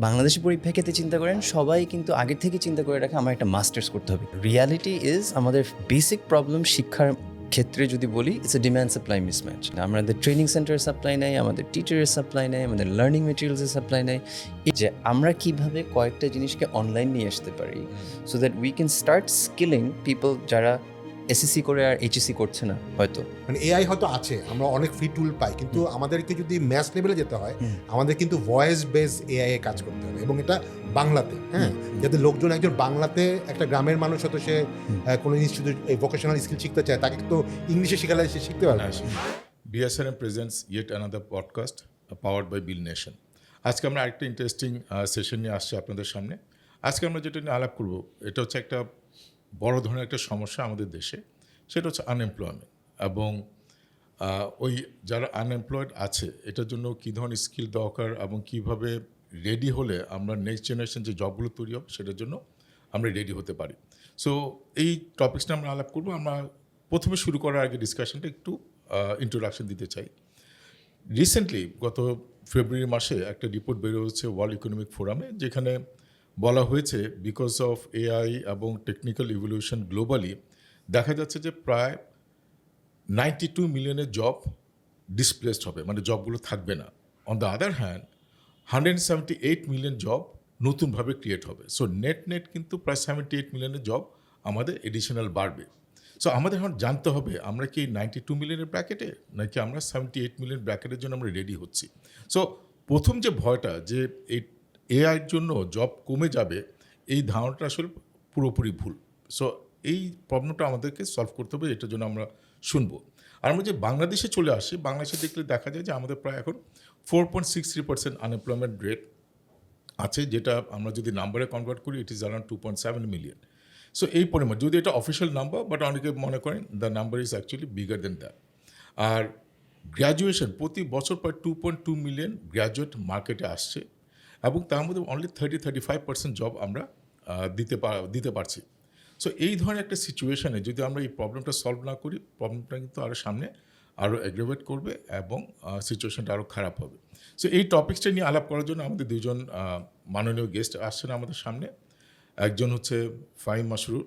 বাংলাদেশের পরিপ্রেক্ষিতে চিন্তা করেন, সবাই কিন্তু আগে থেকে চিন্তা করে রাখে আমার একটা মাস্টার্স করতে হবে। রিয়ালিটি ইজ আমাদের বেসিক প্রবলেম শিক্ষার ক্ষেত্রে যদি বলি, it's a demand supply mismatch. আমাদের ট্রেনিং সেন্টারের সাপ্লাই নেই, আমাদের টিচারের সাপ্লাই নেই, আমাদের লার্নিং মেটেরিয়ালসের সাপ্লাই নেই। যে আমরা কিভাবে কয়েকটা জিনিসকে অনলাইন নিয়ে আসতে পারি so that we can start skilling people যারা এসএসসি করে আর এইচএসসি করছে না। হয়তো মানে এআই হয়তো আছে, আমরা অনেক ফ্রি টুল পাই, কিন্তু আমাদেরকে যদি ম্যাথ লেভেলে যেতে হয় আমাদের কিন্তু ভয়েস বেস এআই এ কাজ করতে হবে, এবং এটা বাংলাতে। হ্যাঁ, যাতে লোকজন একজন বাংলাতে, একটা গ্রামের মানুষ হয়তো সে কোনো ইনস্টিটিউট এই ভোকেশনাল স্কিল শিখতে চায়, তাকে তো ইংলিশে শেখালে সে শিখতে পারবে। BSRM presents yet another podcast powered by BuildNation. আজকে আমরা আরেকটা ইন্টারেস্টিং সেশন নিয়ে আসছি আপনাদের সামনে। আজকে আমরা যেটা নিয়ে আলাপ করব, এটা হচ্ছে একটা বড় ধরনের একটা সমস্যা আমাদের দেশে, সেটা হচ্ছে আনএমপ্লয়মেন্ট। এবং ওই যারা আনএমপ্লয়েড আছে এটার জন্য কী ধরনের স্কিল দরকার এবং কীভাবে রেডি হলে আমরা নেক্সট জেনারেশন যে জবগুলো তৈরি হবে সেটার জন্য আমরা রেডি হতে পারি। সো এই টপিক্সটা আমরা আলাপ করবো। আমরা প্রথমে শুরু করার আগে ডিসকাশনটা একটু ইন্ট্রোডাকশন দিতে চাই। রিসেন্টলি গত ফেব্রুয়ারি মাসে একটা রিপোর্ট বের হয়েছে ওয়ার্ল্ড ইকোনমিক ফোরামে, যেখানে বলা হয়েছে বিকজ অফ এআই এবং টেকনিক্যাল ইভলিউশন গ্লোবালি দেখা যাচ্ছে যে প্রায় 92 মিলিয়নের জব ডিসপ্লেসড হবে, মানে জবগুলো থাকবে না। On the other hand 178 million job নতুনভাবে ক্রিয়েট হবে। সো নেট কিন্তু প্রায় 78 মিলিয়নের জব আমাদের এডিশনাল বাড়বে। সো আমাদের এখন জানতে হবে আমরা কি 92 মিলিয়নের ব্র্যাকেটে, নাকি আমরা 78 মিলিয়ন ব্র্যাকেটের জন্য আমরা রেডি হচ্ছি। সো প্রথম যে ভয়টা যে এই এআইয়ের জন্য জব কমে যাবে, এই ধারণাটা আসলে পুরোপুরি ভুল। সো এই প্রবলেমটা আমাদেরকে সলভ করতে হবে, এটার জন্য আমরা শুনবো। আর আমরা যে বাংলাদেশে চলে আসি, বাংলাদেশে দেখলে দেখা যায় যে আমাদের প্রায় এখন 4.63% আনএমপ্লয়মেন্ট রেট আছে, যেটা আমরা যদি নাম্বারে কনভার্ট করি it is around 2.7 million. So এই পরিমাণ, যদি এটা অফিসিয়াল নাম্বার, বাট অনেকে মনে করেন the number is actually bigger than that. আর গ্র্যাজুয়েশন প্রতি বছর প্রায় 2.2 মিলিয়ন গ্র্যাজুয়েট মার্কেটে আসছে, এবং তার মধ্যে অনলি 35% জব আমরা দিতে পারছি। সো এই ধরনের একটা সিচুয়েশনে যদি আমরা এই প্রবলেমটা সলভ না করি, প্রবলেমটা কিন্তু আরও সামনে আরও অ্যাগ্রেভেট করবে এবং সিচুয়েশনটা আরও খারাপ হবে। সো এই টপিকসটা নিয়ে আলাপ করার জন্য আমাদের দুজন মাননীয় গেস্ট আসছেন আমাদের সামনে। একজন হচ্ছে ফাহিম মাশরুর,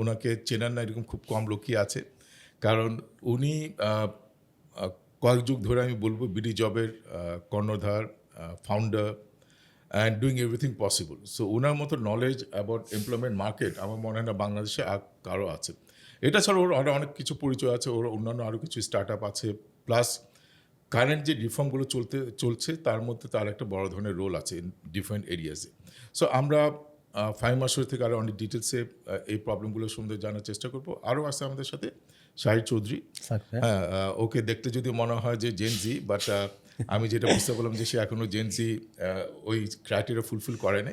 ওনাকে চেনার না এরকম খুব কম লোকই আছে, কারণ উনি কয়েক যুগ ধরে আমি বলবো বিডিজবের কর্ণধার, founder and doing everything possible. So ওনার মতো নলেজ অ্যাবাউট এমপ্লয়মেন্ট মার্কেট আমার মনে হয় না বাংলাদেশে আর কারো আছে। এটা ছাড়া ওর আরও অনেক কিছু পরিচয় আছে, ওর অন্যান্য আরও কিছু স্টার্ট আপ আছে, প্লাস কারেন্ট যে রিফর্মগুলো চলছে তার মধ্যে তার একটা বড় ধরনের রোল আছে ইন ডিফারেন্ট এরিয়াসে। সো আমরা ফাহিম মাশরুর থেকে আরও অনেক ডিটেলসে এই প্রবলেমগুলো সম্বন্ধে জানার চেষ্টা করবো। আরও আছে আমাদের সাথে শাহির চৌধুরী। হ্যাঁ, ওকে দেখতে যদি মনে হয় যে জেনজি, বাট আমি যেটা বুঝতে পারলাম যে সে এখনও জেনজি ওই ক্রাইটেরিয়া ফুলফিল করে না।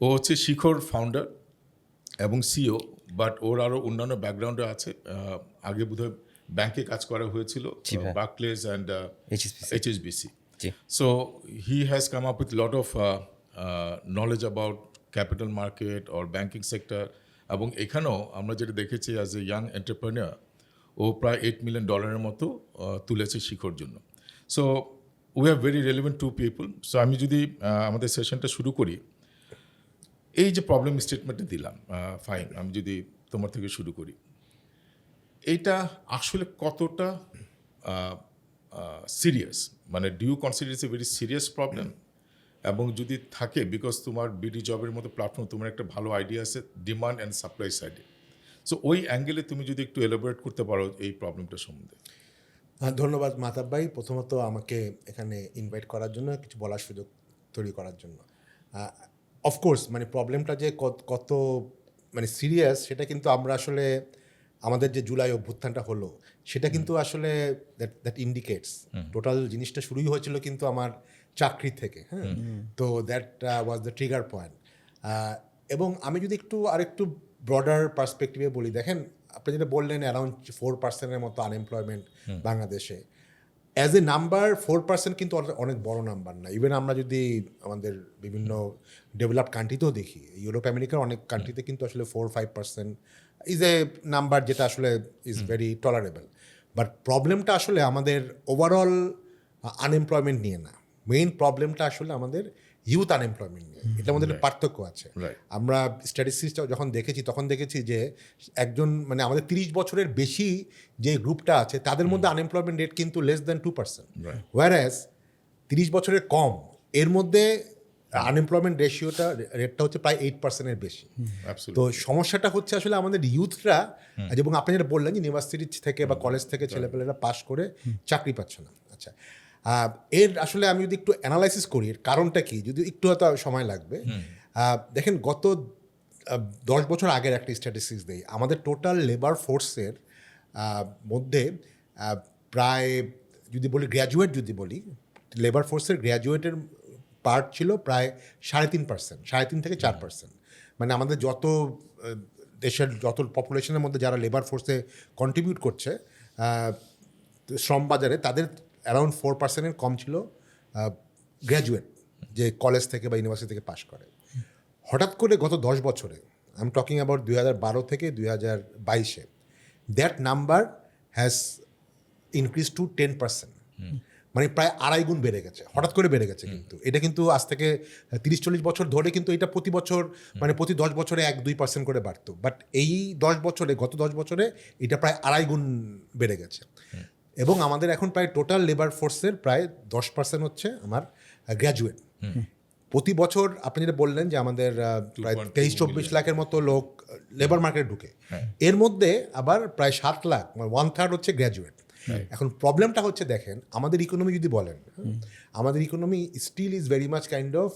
ও হচ্ছে শিখোর ফাউন্ডার এবং সিও, বাট ওর আরও অন্যান্য ব্যাকগ্রাউন্ডে আছে। আগে বোধহয় ব্যাংকে কাজ করা হয়েছিল, বার্কলেজ and HSBC. So he has come up with a lot of knowledge about capital market or banking sector. এবং এখানেও আমরা যেটা দেখেছি অ্যাজ এ ইয়াং এন্টারপ্রেনিয়র, ও প্রায় $8 মিলিয়ন মতো তুলেছে শিখোর জন্য। So we are very relevant to people. So আমি যদি আমাদের সেশনটা শুরু করি, এই যে প্রবলেম স্টেটমেন্টটা দিলাম ফাইন, আমি যদি তোমার থেকে শুরু করি, এইটা আসলে কতটা সিরিয়াস, মানে do you consider it's a very serious problem? এবং যদি থাকে, বিকজ তোমার বিডি জবের মতো প্ল্যাটফর্ম, তোমার একটা ভালো আইডিয়া আছে ডিমান্ড অ্যান্ড সাপ্লাই সাইডে। সো ওই অ্যাঙ্গেলে তুমি যদি একটু এলাবোরেট করতে পারো এই প্রবলেমটা সম্বন্ধে। ধন্যবাদ মাহতাব ভাই, প্রথমত আমাকে এখানে ইনভাইট করার জন্য, কিছু বলার সুযোগ তৈরি করার জন্য। অফকোর্স মানে প্রবলেমটা যে কত মানে সিরিয়াস, সেটা কিন্তু আমরা আসলে আমাদের যে জুলাই অভ্যুত্থানটা হলো সেটা কিন্তু আসলে দ্যাট ইন্ডিকেটস টোটাল জিনিসটা শুরুই হয়েছিল কিন্তু আমার চাকরি থেকে। হ্যাঁ, তো that was the trigger point. এবং আমি যদি আরেকটু ব্রডার পার্সপেক্টিভে বলি, দেখেন আপনি যেটা বললেন অ্যারাউন্ড 4%-এর মতো আনএমপ্লয়মেন্ট বাংলাদেশে, অ্যাজ এ নাম্বার 4% কিন্তু অনেক বড় নাম্বার না। ইভেন আমরা যদি আমাদের বিভিন্ন ডেভেলপড কান্ট্রিতেও দেখি, ইউরোপ আমেরিকার অনেক কান্ট্রিতে কিন্তু আসলে 4-5% ইজ এ নাম্বার যেটা আসলে ইজ ভেরি টলারেবল। বাট প্রবলেমটা আসলে আমাদের ওভারঅল আনএমপ্লয়মেন্ট নিয়ে না, মেইন প্রবলেমটা আসলে আমাদের ইউথ আনএমপ্লয়মেন্ট নিয়ে, এটার মধ্যে একটা পার্থক্য আছে। আমরা স্ট্যাটিস্টিক্সটা যখন দেখেছি তখন দেখেছি যে একজন মানে আমাদের 30 বছরের বেশি যে গ্রুপটা আছে তাদের মধ্যে আনএমপ্লয়মেন্ট রেট কিন্তু less than 2%, whereas 30 বছরের কম এর মধ্যে আনএমপ্লয়মেন্ট রেটটা হচ্ছে প্রায় 8%-এর বেশি। তো সমস্যাটা হচ্ছে আসলে আমাদের ইউথরা, এবং আপনি যেটা বললেন ইউনিভার্সিটি থেকে বা কলেজ থেকে ছেলেপেলেরা পাশ করে চাকরি পাচ্ছে না। আচ্ছা, এর আসলে আমি যদি একটু অ্যানালাইসিস করি এর কারণটা কি, যদি একটু হয়তো সময় লাগবে। দেখেন গত 10 বছর আগের একটা স্ট্যাটিস্টিক্স দেই, আমাদের টোটাল লেবার ফোর্সের মধ্যে প্রায় যদি বলি গ্র্যাজুয়েট, যদি বলি লেবার ফোর্সের গ্র্যাজুয়েটের পার্ট ছিল প্রায় 3.5%, 3.5 থেকে 4%। মানে আমাদের যত দেশের যত পপুলেশনের মধ্যে যারা লেবার ফোর্সে কন্ট্রিবিউট করছে শ্রম বাজারে, তাদের অ্যারাউন্ড 4%-এর কম ছিল গ্র্যাজুয়েট, যে কলেজ থেকে বা ইউনিভার্সিটি থেকে পাশ করে। হঠাৎ করে গত 10 বছরে, আই এম টকিং অ্যাবাউট 2012 থেকে 2022-এ, that number has increase to 10%। মানে প্রায় 2.5 গুণ বেড়ে গেছে, হঠাৎ করে বেড়ে গেছে। কিন্তু এটা কিন্তু আজ থেকে 30-40 বছর ধরে কিন্তু এটা প্রতি বছর মানে প্রতি 10 বছরে 1-2% করে বাড়তো, বাট এই 10 বছরে, গত 10 বছরে এটা প্রায় 2.5 গুণ বেড়ে গেছে। এবং আমাদের এখন প্রায় টোটাল লেবার ফোর্সের প্রায় 10% হচ্ছে আমার গ্র্যাজুয়েট। প্রতি বছর আপনি যেটা বললেন যে আমাদের প্রায় 23-24 লাখের মতো লোক লেবার মার্কেটে ঢুকে, এর মধ্যে আবার প্রায় 7 লাখ, মানে 1/3 হচ্ছে গ্র্যাজুয়েট। এখন প্রবলেমটা হচ্ছে, দেখেন আমাদের ইকোনমি যদি বলেন, আমাদের economy still is very much kind of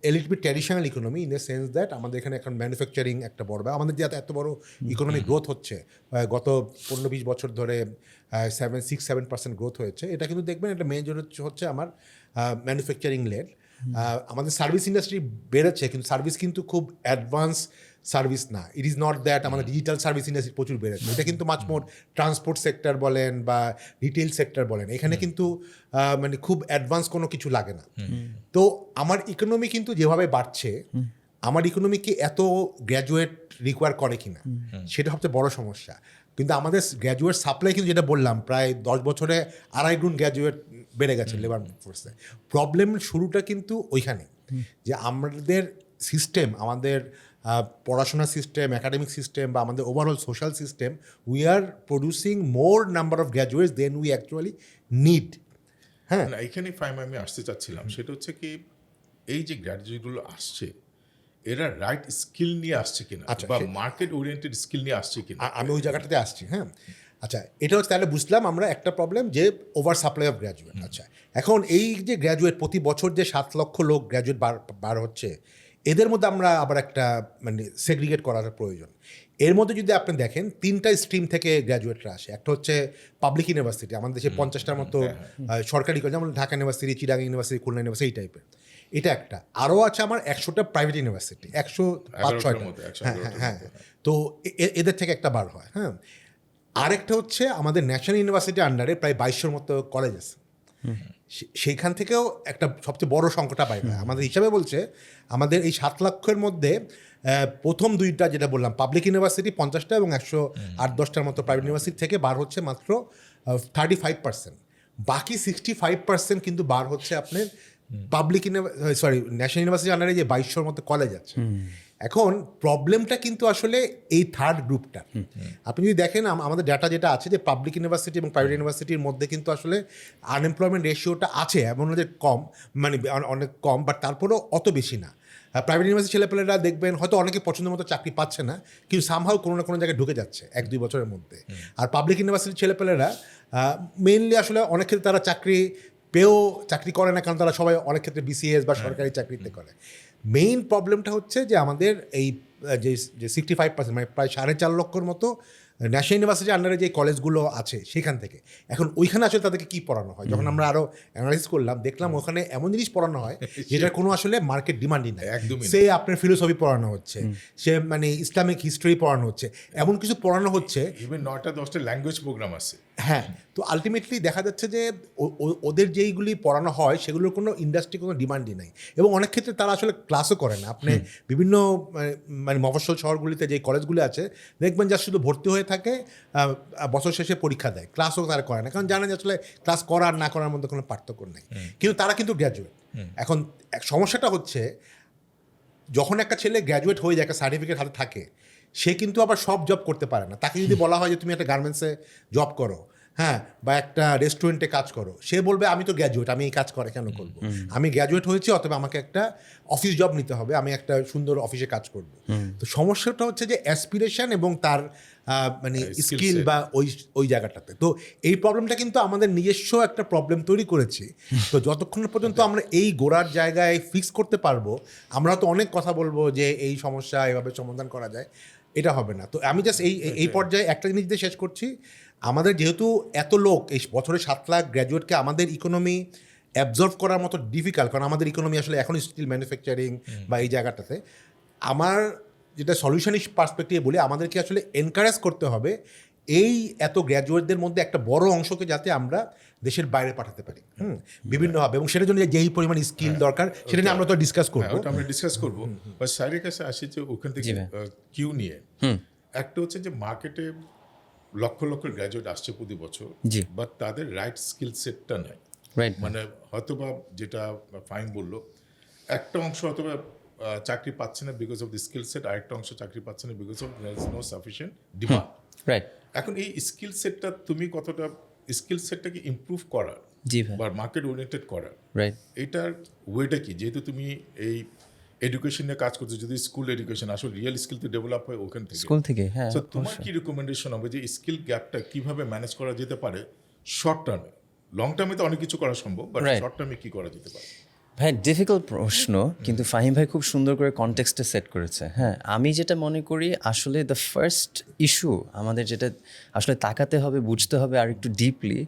a little bit traditional economy, in the sense that আমাদের এখানে এখন ম্যানুফ্যাকচারিং একটা বড়, আমাদের যে এত বড় ইকোনমিক গ্রোথ হচ্ছে গত 15-20 বছর ধরে 6-7% গ্রোথ হয়েছে, এটা কিন্তু দেখবেন এটা মেজর হচ্ছে আমার ম্যানুফ্যাকচারিং লেড। আমাদের সার্ভিস ইন্ডাস্ট্রি বেড়েছে, কিন্তু সার্ভিস কিন্তু খুব অ্যাডভান্স সার্ভিস না। ইট ইজ নট দ্যাট আমাদের ডিজিটাল সার্ভিস ইন্ডাস্ট্রি প্রচুর বেড়েছে, এটা কিন্তু মাচ মোর ট্রান্সপোর্ট সেক্টর বলেন বা রিটেল সেক্টর বলেন, এখানে কিন্তু মানে খুব অ্যাডভান্স কোনো কিছু লাগে না। তো আমার ইকোনমি কিন্তু যেভাবে বাড়ছে, আমার ইকোনমিকে এত গ্র্যাজুয়েট রিকোয়ার করে কিনা, সেটা সবচেয়ে বড় সমস্যা। কিন্তু আমাদের গ্র্যাজুয়েট সাপ্লাই কিন্তু যেটা বললাম প্রায় 10 বছরে 2.5 গুণ গ্র্যাজুয়েট বেড়ে গেছে লেবার ফোর্সে। প্রবলেম শুরুটা কিন্তু ওইখানে, যে আমাদের সিস্টেম, আমাদের পড়াশোনার সিস্টেম, একাডেমিক সিস্টেম বা আমাদের overall social system, we are producing more number of graduates than we actually need. হ্যাঁ, এখানে ফাইম আমি আসতে চাচ্ছিলাম, সেটা হচ্ছে কি এই যে গ্র্যাজুয়েটগুলো আসছে, এরা রাইট স্কিল নিয়ে আসছে কিনা, বা মার্কেট ওরিয়েন্টেড স্কিল নিয়ে আসছে কিনা, আমি ওই জায়গাটাতে আসছি। হ্যাঁ, আচ্ছা, এটা হচ্ছে তাহলে বুঝলাম আমরা একটা প্রবলেম, যে ওভার সাপ্লাই অফ গ্র্যাজুয়েট। আচ্ছা, এখন এই যে গ্র্যাজুয়েট প্রতি বছর যে 7 লক্ষ লোক গ্র্যাজুয়েট বার হচ্ছে, এদের মধ্যে আমরা আবার একটা মানে সেগ্রিগেট করার প্রয়োজন। এর মধ্যে যদি আপনি দেখেন 3টা স্ট্রিম থেকে গ্র্যাজুয়েটরা আসে। একটা হচ্ছে পাবলিক ইউনিভার্সিটি, আমাদের দেশে 50টার মতো সরকারি কলেজ, যেমন Dhaka university, Chittagong university, Khulna university, এই টাইপের। এটা একটা। আরও আছে আমার 100টা প্রাইভেট ইউনিভার্সিটি, 105-6টা। হ্যাঁ, তো এদের থেকে একটা বার হয়। হ্যাঁ, আরেকটা হচ্ছে আমাদের ন্যাশনাল ইউনিভার্সিটির আন্ডারে প্রায় 2200-র মতো কলেজ আছে, সেইখান থেকেও একটা সবচেয়ে বড় সংখ্যাটা বাইরে হয়। আমাদের হিসাবে বলছে আমাদের এই 7 লক্ষের মধ্যে প্রথম 2টা যেটা বললাম পাবলিক ইউনিভার্সিটি 50টা এবং 108-10টার মতো প্রাইভেট ইউনিভার্সিটি থেকে বার হচ্ছে মাত্র 35%। বাকি 65% কিন্তু বার হচ্ছে আপনার পাবলিক ন্যাশনাল ইউনিভার্সিটির আন্ডারে যে 2200-র মতো কলেজ আছে। এখন প্রবলেমটা কিন্তু আসলে এই থার্ড গ্রুপটা। আপনি যদি দেখেন আমাদের ডাটা যেটা আছে, যে পাবলিক ইউনিভার্সিটি এবং প্রাইভেট ইউনিভার্সিটির মধ্যে কিন্তু আসলে আনএমপ্লয়মেন্ট রেশিওটা আছে, এমন যে কম, মানে অনেক কম, বাট তারপরেও অত বেশি না। প্রাইভেট ইউনিভার্সিটি ছেলেপেলেরা দেখবেন হয়তো অনেকে পছন্দের মতো চাকরি পাচ্ছে না, কিন্তু সামহাও কোনো না কোনো জায়গায় ঢুকে যাচ্ছে 1-2 বছরের মধ্যে। আর পাবলিক ইউনিভার্সিটির ছেলেপেলেরা মেইনলি আসলে অনেক ক্ষেত্রে তারা চাকরি পেয়েও চাকরি করে না, কারণ তারা সবাই অনেক ক্ষেত্রে বিসিএস বা সরকারি চাকরিতে করে। মেইন প্রবলেমটা হচ্ছে যে আমাদের এই যে 65%, মানে প্রায় 4.5 লক্ষর মতো ন্যাশনাল ইউনিভার্সিটির আন্ডারে যে কলেজগুলো আছে সেখান থেকে, এখন ওইখানে আসলে তাদেরকে কী পড়ানো হয়, যখন আমরা আরও অ্যানালাইসিস করলাম দেখলাম ওখানে এমন জিনিস পড়ানো হয় যেটার কোনো আসলে মার্কেট ডিমান্ডই নাই। সে আপনার ফিলোসফি পড়ানো হচ্ছে, সে মানে ইসলামিক হিস্ট্রি পড়ানো হচ্ছে, এমন কিছু পড়ানো হচ্ছে, ইভেন 9টা-10টা ল্যাঙ্গুয়েজ প্রোগ্রাম আছে। হ্যাঁ, তো আলটিমেটলি দেখা যাচ্ছে যে ওদের যেইগুলি পড়ানো হয় সেগুলোর কোনো ইন্ডাস্ট্রি কোনো ডিমান্ডই নাই, এবং অনেক ক্ষেত্রে তারা আসলে ক্লাসও করে না। আপনি বিভিন্ন মানে মফস্বল শহরগুলিতে যে কলেজগুলি আছে দেখবেন যা শুধু ভর্তি হয়ে থাকে, বছর শেষে পরীক্ষা দেয়, ক্লাসও তারা করে না, কারণ জানেন যে আসলে ক্লাস করার না করার মধ্যে কোনো পার্থক্য নেই। কিন্তু তারা কিন্তু গ্র্যাজুয়েট, এখন সমস্যাটা হচ্ছে যখন একটা ছেলে গ্র্যাজুয়েট হয়ে যায়, একটা সার্টিফিকেট হাতে থাকে, সে কিন্তু আবার সব জব করতে পারে না। তাকে যদি বলা হয় যে তুমি একটা গার্মেন্টসে জব করো, হ্যাঁ, বা একটা রেস্টুরেন্টে কাজ করো, সে বলবে আমি তো গ্র্যাজুয়েট, আমি এই কাজ করে কেন করবো, আমি গ্র্যাজুয়েট হয়েছি অথবা আমাকে একটা অফিস জব নিতে হবে, আমি একটা সুন্দর অফিসে কাজ করব। তো সমস্যাটা হচ্ছে যে অ্যাসপিরেশন এবং তার মানে স্কিল বা ওই জায়গাটাতে। তো এই প্রবলেমটা কিন্তু আমাদের নিজস্ব একটা প্রবলেম তৈরি করেছি। তো যতক্ষণ পর্যন্ত আমরা এই গোড়ার জায়গায় ফিক্স করতে পারবো, আমরা তো অনেক কথা বলবো যে এই সমস্যা এভাবে সমাধান করা যায়, এটা হবে না। তো আমি জাস্ট এই পর্যায়ে একটা জিনিস দিয়ে শেষ করছি। আমাদের যেহেতু এত লোক, এই বছরে 7 লাখ গ্র্যাজুয়েটকে আমাদের ইকোনমি অ্যাবজর্ভ করার মতো ডিফিকাল্ট, কারণ আমাদের ইকোনমি আসলে এখন স্টিল ম্যানুফ্যাকচারিং বা এই জায়গাটাতে। আমার যেটা সলিউশনিস্ট পার্সপেক্টিভে বলি, আমাদেরকে আসলে এনকারেজ করতে হবে এই এত গ্র্যাজুয়েটদের মধ্যে একটা বড় অংশকে যাতে আমরা দেশের বাইরে পাঠাতে পারি বিভিন্নভাবে, এবং সেটার জন্য যেই পরিমাণ স্কিল দরকার সেটা নিয়ে আমরা তো ডিসকাস করবো। আমরা ডিসকাস করবো। বা স্যারের কাছে আসি যে ওখান থেকে কিউ নিয়ে একটা হচ্ছে যে মার্কেটে লক্ষ লক্ষ গ্র্যাজুয়েট আসছে প্রতি বছর, বাট তাদের রাইট স্কিল সেটটা নাই। মানে হয়তোবা যেটা ফাহিম বললো, একটা অংশ হয়তোবা চাকরি পাচ্ছে না because of the skill set, আরেকটা অংশ চাকরি পাচ্ছে না because of there is no sufficient demand. এখন এই স্কিল সেটটা তুমি কতটা স্কিল সেটটাকে ইমপ্রুভ করার বা মার্কেট ওরিয়েন্টেড করার, এটার ওয়েটা কি? যেহেতু তুমি এই এডুকেশন নিয়ে কাজ করছো, যদি স্কুল এডুকেশন আসলে রিয়েল স্কিল তো ডেভেলপ হয় ওখান থেকে, স্কুল থেকে, হ্যাঁ, তো তোমার কি রিকমেন্ডেশন হবে যে স্কিল গ্যাপটা কিভাবে ম্যানেজ করা যেতে পারে শর্ট টার্মে? লং টার্মে তো অনেক কিছু করা সম্ভব, বাট শর্ট টার্মে কি করা যেতে পারে? ভাই ডিফিকাল্ট প্রশ্ন, কিন্তু ফাহিম ভাই খুব সুন্দর করে কনটেক্সটে সেট করেছে। হ্যাঁ, আমি যেটা মনে করি আসলে দ্য ফার্স্ট ইস্যু আমাদের যেটা আসলে তাকাতে হবে, বুঝতে হবে আর একটু ডিপলি,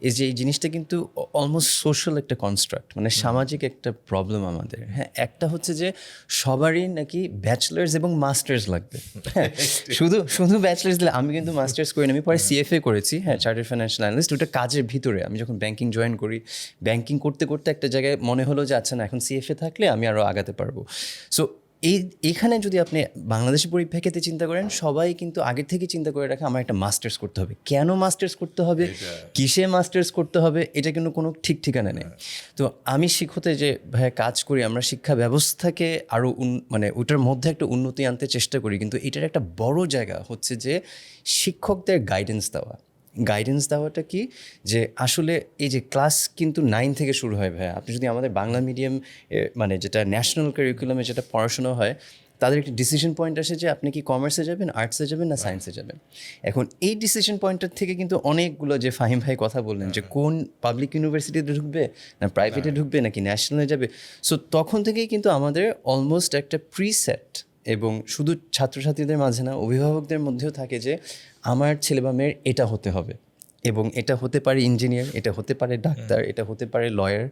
এই যে এই জিনিসটা কিন্তু অলমোস্ট সোশ্যাল একটা কনস্ট্রাক্ট, মানে সামাজিক একটা প্রবলেম আমাদের। হ্যাঁ, একটা হচ্ছে যে সবারই নাকি ব্যাচেলার্স এবং মাস্টার্স লাগবে। হ্যাঁ, শুধু ব্যাচেলার্স দিলে, আমি কিন্তু মাস্টার্স করি না, আমি পরে সিএফএ করেছি, হ্যাঁ, চার্টার্ড ফাইন্যান্সিয়াল অ্যানালিস্ট। ওটা কাজের ভিতরে আমি যখন ব্যাংকিং জয়েন করি, ব্যাংকিং করতে করতে একটা জায়গায় মনে হলো যে আচ্ছা না, এখন সিএফএ থাকলে আমি আরও আগাতে পারবো। সো এখানে যদি আপনি বাংলাদেশের পরিপ্রেক্ষিতে চিন্তা করেন, সবাই কিন্তু আগের থেকে চিন্তা করে রাখে আমার একটা মাস্টার্স করতে হবে। কেন মাস্টার্স করতে হবে, কিসে মাস্টার্স করতে হবে, এটা কিন্তু কোনো ঠিক ঠিকানা নেই। তো আমি শিক্ষতে যে ভাইয়া কাজ করি, আমরা শিক্ষা ব্যবস্থাকে আরও মানে ওটার মধ্যে একটা উন্নতি আনতে চেষ্টা করি, কিন্তু এটার একটা বড় জায়গা হচ্ছে যে শিক্ষকদের গাইডেন্স দেওয়াটা কি, যে আসলে এই যে ক্লাস কিন্তু 9 থেকে শুরু হয় ভাইয়া। আপনি যদি আমাদের বাংলা মিডিয়াম মানে যেটা ন্যাশনাল কারিকুলামে যেটা পড়াশোনা হয়, তাদের একটা ডিসিশন পয়েন্ট আসে যে আপনি কি কমার্সে যাবেন, আর্টসে যাবেন না সায়েন্সে যাবেন। এখন এই ডিসিশন পয়েন্টটার থেকে কিন্তু অনেকগুলো, যে ফাহিম ভাই কথা বললেন যে কোন পাবলিক ইউনিভার্সিটিতে ঢুকবে না প্রাইভেটে ঢুকবে নাকি ন্যাশনালে যাবে, সো তখন থেকেই কিন্তু আমাদের অলমোস্ট একটা প্রিসেট, এবং শুধু ছাত্রছাত্রীদের মাঝে না, অভিভাবকদের মধ্যেও থাকে যে আমার ছেলে বা মেয়ের এটা হতে হবে, এবং এটা হতে পারে ইঞ্জিনিয়ার, এটা হতে পারে ডাক্তার, এটা হতে পারে লয়ার।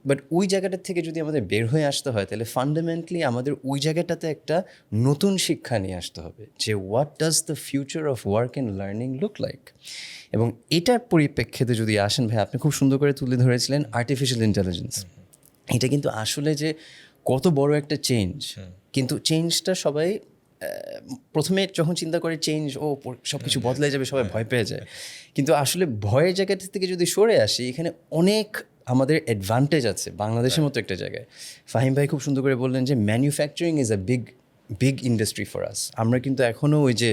বাট ওই জায়গাটার থেকে যদি আমাদের বের হয়ে আসতে হয়, তাহলে ফান্ডামেন্টালি আমাদের ওই জায়গাটাতে একটা নতুন শিক্ষা নিয়ে আসতে হবে, যে what does the future of work and learning look like. এবং এটার পরিপ্রেক্ষিতে যদি আসেন ভাই, আপনি খুব সুন্দর করে তুলে ধরেছিলেন আর্টিফিশিয়াল ইন্টেলিজেন্স। এটা কিন্তু আসলে যে কত বড় একটা চেঞ্জ, কিন্তু চেঞ্জটা সবাই প্রথমে যখন চিন্তা করে চেঞ্জ, সব কিছু বদলে যাবে, সবাই ভয় পেয়ে যায়। কিন্তু আসলে ভয়ের জায়গাটা থেকে যদি সরে আসি, এখানে অনেক আমাদের অ্যাডভান্টেজ আছে বাংলাদেশের মতো একটা জায়গায়। ফাহিম ভাই খুব সুন্দর করে বললেন যে manufacturing is a big industry for us. আমরা কিন্তু এখনও ওই যে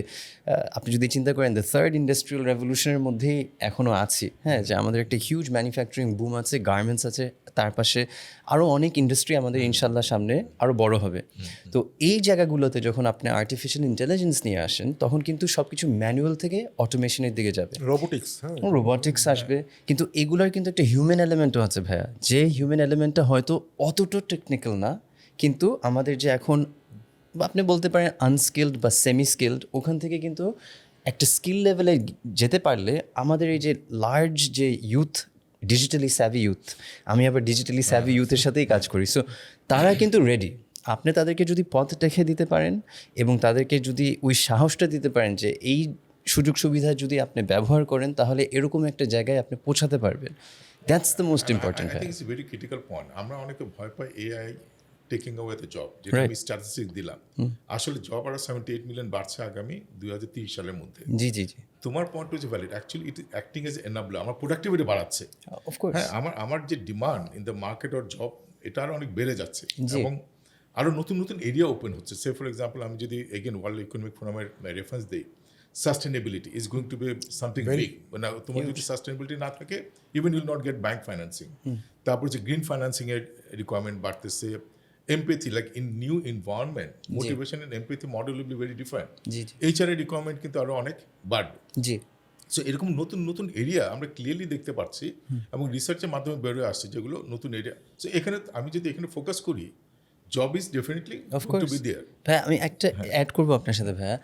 আপনি যদি চিন্তা করেন দ্য থার্ড ইন্ডাস্ট্রিয়াল রেভলিউশনের মধ্যেই এখনও আছি। হ্যাঁ, যে আমাদের একটা হিউজ ম্যানুফ্যাকচারিং বুম আছে, গার্মেন্টস আছে, তার পাশে আরও অনেক ইন্ডাস্ট্রি আমাদের ইনশাল্লাহ সামনে আরও বড় হবে। তো এই জায়গাগুলোতে যখন আপনি আর্টিফিশিয়াল ইন্টেলিজেন্স নিয়ে আসেন, তখন কিন্তু সব কিছু ম্যানুয়াল থেকে অটোমেশনের দিকে যাবে, রোবোটিক্স আসবে। কিন্তু এগুলোর কিন্তু একটা হিউম্যান এলিমেন্টও আছে ভাইয়া, যে হিউম্যান এলিমেন্টটা হয়তো অতটা টেকনিক্যাল না, কিন্তু আমাদের যে এখন আপনি বলতে পারেন আনস্কিলড বা সেমি স্কিলড, ওখান থেকে কিন্তু একটা স্কিল লেভেলে যেতে পারলে আমাদের এই যে লার্জ যে ইউথ, ডিজিটালি স্যাভি ইউথ, আমি আবার ডিজিটালি স্যাভি ইউথের সাথেই কাজ করি, সো তারা কিন্তু রেডি। আপনি তাদেরকে যদি পথ দেখে দিতে পারেন এবং তাদেরকে যদি ওই সাহসটা দিতে পারেন যে এই সুযোগ সুবিধা যদি আপনি ব্যবহার করেন, তাহলে এরকম একটা জায়গায় আপনি পৌঁছাতে পারবেন। That's the most important. I think it's very critical point. আমরা অনেকে ভয় পাই AI taking away the job, যেটা আমি স্ট্যাটিস্টিক দিলাম। আসলে জব আরো 78 মিলিয়ন বাড়ছে আগামী 2030 সালের মধ্যে। জি, তোমার পয়েন্ট হচ্ছে valid. Actually it acting as enabler, আমার প্রোডাক্টিভিটি বাড়াচ্ছে। অফকোর্স, হ্যাঁ, আমার যে demand in the market or job এটা আরও অনেক বেড়ে যাচ্ছে জি। এবং আরও নতুন নতুন এরিয়া ওপেন হচ্ছে। সে ফর এক্সাম্পল আমি যদি এগেন ওয়ার্ল্ড ইকোনমিক ফোরামের রেফারেন্স দিই, sustainability is going to be something big. মানে তোমার যদি সাস্টেনেবিলিটি না থাকে even you'll not get bank financing. তারপর যে গ্রিন ফাইন্যান্সিংয়ের রিকোয়ারমেন্ট বাড়তেছে, empathy like in new environment motivation and empathy model will be very different. জি এইচআর এর রিকোয়ারমেন্ট কিন্তু আরও অনেক বাড়বে। জি সো এরকম নতুন নতুন এরিয়া আমরা ক্লিয়ারলি দেখতে পাচ্ছি এবং রিসার্চের মাধ্যমে বেরোয় আসছে যেগুলো নতুন এরিয়া। সো এখানে আমি যদি এখানে ফোকাস করি, job is definitely to be there. ভাইয়া আমি একটা অ্যাড করবো আপনার সাথে ভাইয়া।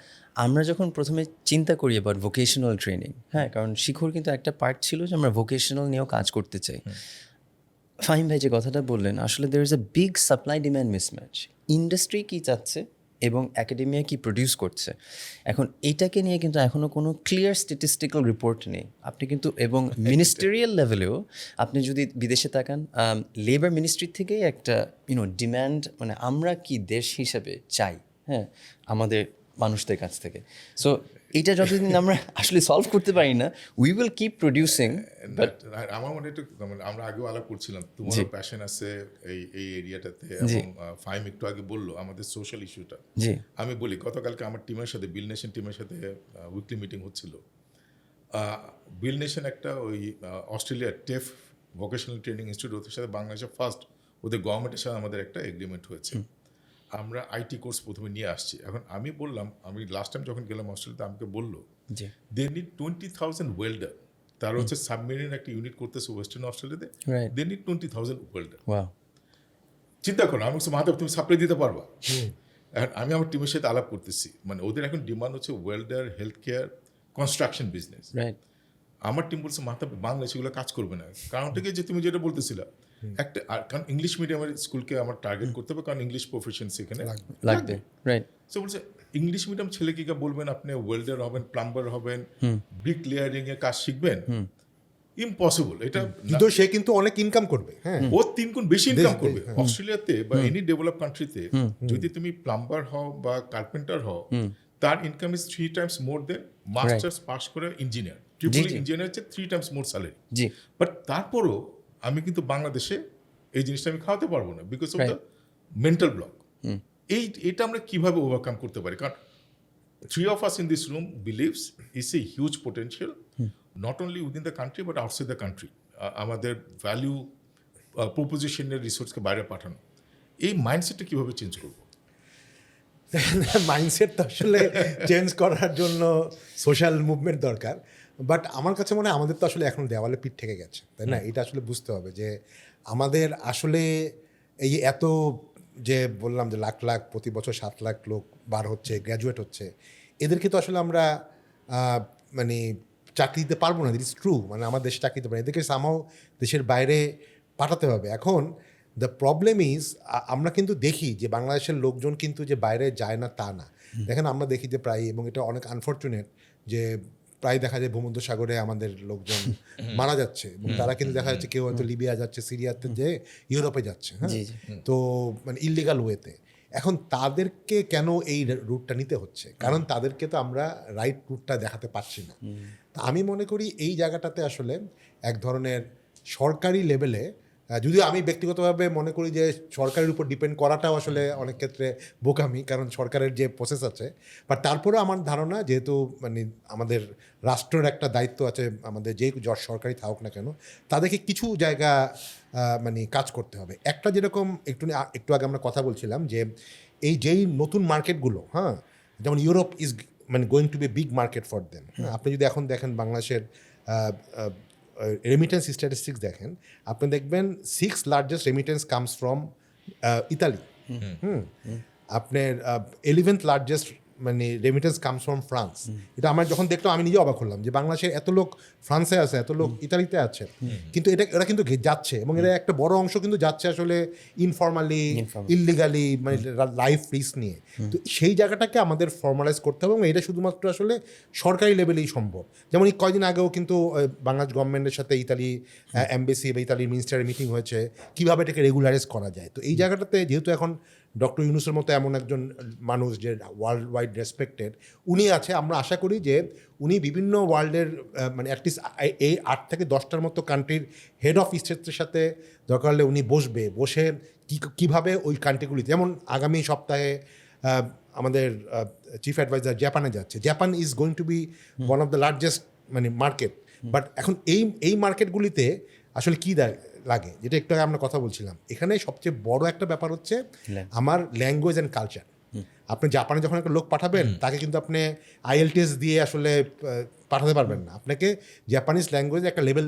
আমরা যখন প্রথমে চিন্তা করি অ্যাবাউট ভোকেশনাল ট্রেনিং, হ্যাঁ, কারণ শিখোর কিন্তু একটা পার্ট ছিল যে আমরা ভোকেশনাল নিয়েও কাজ করতে চাই। ফাহিম ভাই যে কথাটা বললেন, আসলে there is a big supply demand mismatch. Industry কী চাচ্ছে এবং একাডেমিয়া কি প্রডিউস করছে, এখন এইটাকে নিয়ে কিন্তু এখনও কোনো ক্লিয়ার স্ট্যাটিস্টিক্যাল রিপোর্ট নেই। আপনি কিন্তু এবং মিনিস্টেরিয়াল লেভেলেও আপনি যদি বিদেশে তাকান, লেবার মিনিস্ট্রি থেকেই একটা ডিম্যান্ড, মানে আমরা কি দেশ হিসাবে চাই, হ্যাঁ, আমাদের মানুষদের কাছ থেকে। সো এইটা যতদিন আমরা আসলে সলভ করতে পারি না, we will keep producing. But আমার মনে একটু আমরা আগেও আলাপ করছিলাম, তোমার প্যাশন আছে এই এরিয়াটাতে, এবং ফাহিম একটু আগে বললো আমাদের সোশ্যাল ইস্যুটা। জি, আমি বলি গতকালকে আমার টিমের সাথে BuildNation টিমের সাথে উইকলি মিটিং হচ্ছিল। BuildNation একটা ওই অস্ট্রেলিয়ার টেফ ভোকেশনাল ট্রেনিং ইনস্টিটিউটের সাথে বাংলাদেশের ফার্স্ট ওদের গভর্নমেন্টের সাথে আমাদের একটা এগ্রিমেন্ট হয়েছে। আমরা আইটি কোর্স প্রথমে নিয়ে আসছি। এখন আমি বললাম, আমি লাস্ট টাইম যখন গেলাম অস্ট্রেলিয়াতে আমাকে বললো দে নিড 20,000 ওয়েল্ডার। তার হচ্ছে সাবমেরিন একটা ইউনিট করতেছে ওয়েস্টার্ন অস্ট্রেলিয়াতে, দে নিড 20,000 ওয়েল্ডার। চিন্তা করো, আমি মাহতাব তুমি সাপ্লাই দিতে পারবা? এখন আমি আমার টিমের সাথে আলাপ করতেছি, মানে ওদের এখন ডিমান্ড হচ্ছে welder, health care, construction business. আমার টিম বলছে মাহতাব বাংলাদেশ এগুলো কাজ করবে না। কারণটা কি, যে তুমি যেটা বলতেছিলা, একটা কারণ ইংলিশ মিডিয়ামের স্কুলকে আমার টার্গেট করতে হবে, কারণ ইংলিশ প্রফেশনসি এখানে লাগবে। সো বলছে ইংলিশ মিডিয়াম ছেলে কি বলবেন আপনি ওয়েল্ডার হবেন, প্লাম্বার হবেন, ব্রিক লেয়ারিং এর কাজ শিখবেন? ইম্পসিবল। এটা কিন্তু সে কিন্তু অনেক ইনকাম করবে, হ্যাঁ, ও 3 গুণ বেশি ইনকাম করবে। অস্ট্রেলিয়াতে বা এনি ডেভেলপ কান্ট্রিতে যদি তুমি প্লাম্বার হও বা কার্পেন্টার হও, তার income is 3 times more than masters pass করে ইঞ্জিনিয়ার। ট্রিপল ইঞ্জিনিয়ার হচ্ছে 3 টাইমস মোর স্যালারি। বাট তারপরও আমি কিন্তু বাংলাদেশে এই জিনিসটা আমি খাওয়াতে পারবো না, because of the mental block. এটা আমরা কিভাবে ওভারকাম করতে পারি? কারণ 3 of us in this room believes is a huge potential, not only within the country but outside the country. আমাদের ভ্যালু প্রপোজিশনের রিসোর্সকে বাইরে পাঠানো, এই মাইন্ডসেটটা কীভাবে চেঞ্জ করবো? মাইন্ডসেট তো আসলে চেঞ্জ করার জন্য সোশ্যাল মুভমেন্ট দরকার। বাট আমার কাছে মনে হয় আমাদের তো আসলে এখন দেওয়ালে পিঠ থেকে গেছে, তাই না? এটা আসলে বুঝতে হবে যে আমাদের আসলে এই এত যে বললাম যে লাখ লাখ প্রতি বছর 7 লাখ লোক বার হচ্ছে, গ্র্যাজুয়েট হচ্ছে, এদেরকে তো আসলে আমরা মানে চাকরি দিতে পারবো না। দিট ইজ ট্রু। মানে আমার দেশে চাকরি দিতে পারি, এদেরকে সামহাও দেশের বাইরে পাঠাতে হবে। এখন দ্য প্রবলেম ইজ আমরা কিন্তু দেখি যে বাংলাদেশের লোকজন কিন্তু যে বাইরে যায় না তা না। দেখেন আমরা দেখি যে প্রায়, এবং এটা অনেক আনফর্চুনেট, যে প্রায় দেখা যায় ভূমধ্যসাগরে আমাদের লোকজন মারা যাচ্ছে, এবং তারা কিন্তু দেখা যাচ্ছে কেউ হয়তো লিবিয়া যাচ্ছে, সিরিয়াতে যে ইউরোপে যাচ্ছে, হ্যাঁ, তো মানে ইললিগাল ওয়েতে। এখন তাদেরকে কেন এই রুটটা নিতে হচ্ছে? কারণ তাদেরকে তো আমরা রাইট রুটটা দেখাতে পারছি না। তা আমি মনে করি এই জায়গাটাতে আসলে এক ধরনের সরকারি লেভেলে, যদিও আমি ব্যক্তিগতভাবে মনে করি যে সরকারের উপর ডিপেন্ড করাটাও আসলে অনেক ক্ষেত্রে বোকামি, কারণ সরকারের যে প্রসেস আছে, বাট তারপরেও আমার ধারণা যেহেতু মানে আমাদের রাষ্ট্রের একটা দায়িত্ব আছে, আমাদের যেই সরকারি থাকুক না কেন, তাদেরকে কিছু জায়গা মানে কাজ করতে হবে। একটা যেরকম একটু আগে আমরা কথা বলছিলাম যে এই যেই নতুন মার্কেটগুলো, হ্যাঁ, যেমন ইউরোপ ইজ মানে going to be big market for them. আপনি যদি এখন দেখেন বাংলাদেশের রেমিটেন্স স্ট্যাটিস্টিক্স দেখেন, আপনি দেখবেন 6 largest remittance comes from Italy. আপনার 11th লার্জেস্ট মানে রেমিটেন্স কামস ফ্রম ফ্রান্স। এটা আমার যখন দেখলাম আমি নিজে অবাক হলাম যে বাংলাদেশের এত লোক ফ্রান্সে আছে, এত লোক ইতালিতে আছে, কিন্তু এরা কিন্তু যাচ্ছে, এবং এরা একটা বড় অংশ কিন্তু যাচ্ছে আসলে ইনফর্মালি, ইললিগালি, মানে লাইফ রিস্ক নিয়ে। তো সেই জায়গাটাকে আমাদের ফর্মালাইজ করতে হবে, এবং এটা শুধুমাত্র আসলে সরকারি লেভেলেই সম্ভব। যেমন এই কয়দিন আগেও কিন্তু বাংলাদেশ গভর্নমেন্টের সাথে ইতালি এমবেসি বা ইতালির মিনিস্টারের মিটিং হয়েছে, কীভাবে এটাকে রেগুলারাইজ করা যায়। তো এই জায়গাটাতে যেহেতু এখন ডক্টর ইউনূসের মতো এমন একজন মানুষ যে ওয়ার্ল্ড ওয়াইড রেসপেক্টেড উনি আছে, আমরা আশা করি যে উনি বিভিন্ন ওয়ার্ল্ডের মানে অ্যাটলিস্ট এই 8 থেকে 10টার মতো কান্ট্রির হেড অফ স্টেটের সাথে দরকার হলে উনি বসে কীভাবে ওই কান্ট্রিগুলিতে, যেমন আগামী সপ্তাহে আমাদের চিফ অ্যাডভাইজার জাপানে যাচ্ছে। Japan is going to be one of the largest মানে মার্কেট, বাট এখন এই মার্কেটগুলিতে আসলে কী লাগে, যেটা একটু আগে আমরা কথা বলছিলাম, এখানে সবচেয়ে বড় একটা ব্যাপার হচ্ছে আমার ল্যাঙ্গুয়েজ অ্যান্ড কালচার। আপনি জাপানে যখন একটা লোক পাঠাবেন, তাকে কিন্তু আপনি IELTS দিয়ে আসলে পাঠাতে পারবেন না, আপনাকে জাপানিজ ল্যাঙ্গুয়েজ একটা লেভেল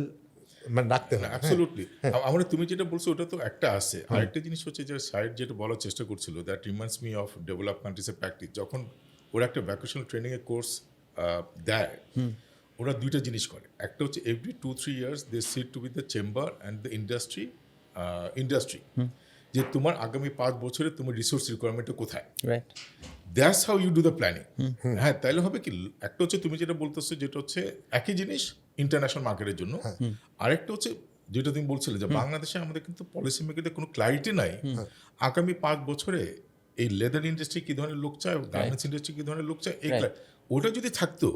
মানে রাখতে হবে। অ্যাবসলিউটলি। আমরা তুমি যেটা বলছো ওটা তো একটা আছে, আরেকটা জিনিস হচ্ছে যে সাইড যেটা বলার চেষ্টা করছিল, that reminds me of develop কান্ট্রিজের প্র্যাকটিস। যখন ওরা একটা ভ্যাকেশনাল ট্রেনিংয়ের কোর্স দেয়, ওরা দুইটা জিনিস করে। একটা হচ্ছে every 2-3 years they sit to be the chamber and the industry যে তোমার আগামী 5 বছরে তোমার রিসোর্স রিকোয়ারমেন্টটা কোথায়, right? That's how you do the planning. হ্যাঁ, তাইলে হবে কি, একটা হচ্ছে তুমি যেটা বলতেছো যেটা হচ্ছে একই জিনিস ইন্টারন্যাশনাল মার্কেটের জন্য, আরেকটা হচ্ছে যেটা তুমি বলছিলে যে বাংলাদেশে আমাদের কিন্তু পলিসি মেকারদের কোনো ক্লারিটি নাই আগামী 5 বছরে এই লেদার ইন্ডাস্ট্রি কী ধরনের লোক চায়, গার্মেন্টস ইন্ডাস্ট্রি কী ধরনের লোক চায়, ওটা যদি থাকতো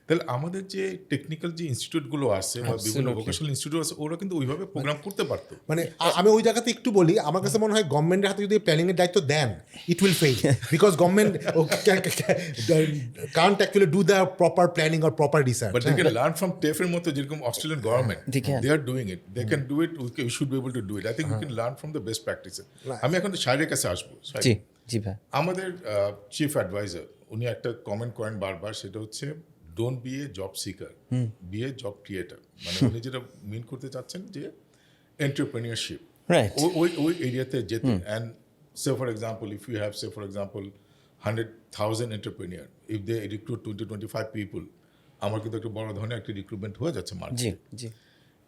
তাহলে আমাদের যে টেকনিক্যাল যে ইনস্টিটিউটগুলো আছে বা বিভিন্ন ভোকেশনাল ইনস্টিটিউট আছে, ওরা কিন্তু ওইভাবে প্রোগ্রাম করতে পারতো। মানে আমি ওই জায়গাতে একটু বলি, আমার কাছে মনে হয় গভর্নমেন্টের হাতে যদি প্ল্যানিংয়ের দায়িত্ব দেন, it will fail, because government can't actually do the proper planning or proper research. But they can learn from টেফের মতো, যেরকম Australian government they are doing it, they can do it, we should be able to do it. I think we can learn from the best practices. আমি এখন তো শাহরের কাছে আসবো। জি জি ভাই। আমাদের চিফ অ্যাডভাইজার উনি একটা কমেন্ট করেন বারবার, সেটা হচ্ছে don't be a job seeker, be a job creator. মানে উনি যেটা মিন করতে চাচ্ছেন যে এন্টারপ্রেনিয়রশিপ, রাইট, ওই এরিয়াতে যেতে। And say for example, if you have say for example 100,000 entrepreneur, if they recruit 20-25 people, আমার কিন্তু একটা বড় ধরনের একটা রিক্রুটমেন্ট হয়ে যাচ্ছে জি মার্কেটে। জি।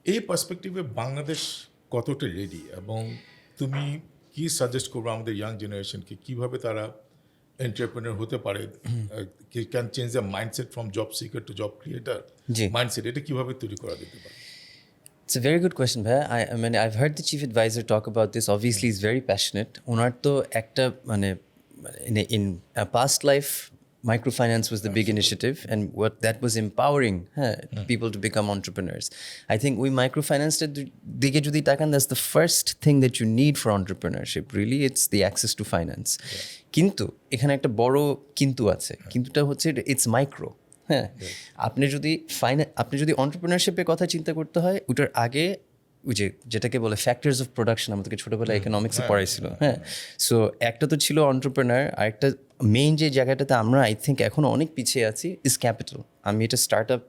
এই পার্সপেক্টিভে বাংলাদেশ কতটা রেডি, এবং তুমি কি সাজেস্ট করবো আমাদের ইয়াং জেনারেশনকে, কীভাবে তারা এন্টারপ্রেনার হতে পারে, can change the mindset from job seeker to job creator mindset, এটা কীভাবে তৈরি করা যেতে পারে? It's a very good question, ভাই. I mean, I've heard the chief advisor talk about this. Obviously, he's very passionate. ওনার তো একটা মানে in a past life, microfinance was the big initiative, and what that was empowering people to become entrepreneurs. I think we microfinance দিকে যদি তাকান, that's the first thing that you need for entrepreneurship. Really, it's the access to finance. কিন্তু এখানে একটা বড় কিন্তু আছে। কিন্তুটা হচ্ছে it's micro. হ্যাঁ, আপনি যদি এন্টারপ্রেনারশিপের কথা চিন্তা করতে হয়, ওটার আগে ওই যেটাকে বলে ফ্যাক্টরস অফ প্রোডাকশন, আমাদেরকে ছোটোবেলায় ইকোনমিক্সে পড়াইছিল। হ্যাঁ, সো একটা তো ছিল এন্টারপ্রেনার, আর একটা মেইন যে জায়গাটাতে আমরা আই থিঙ্ক এখনও অনেক পিছিয়ে আছি ইজ ক্যাপিটাল। আমি এটা স্টার্ট আপ,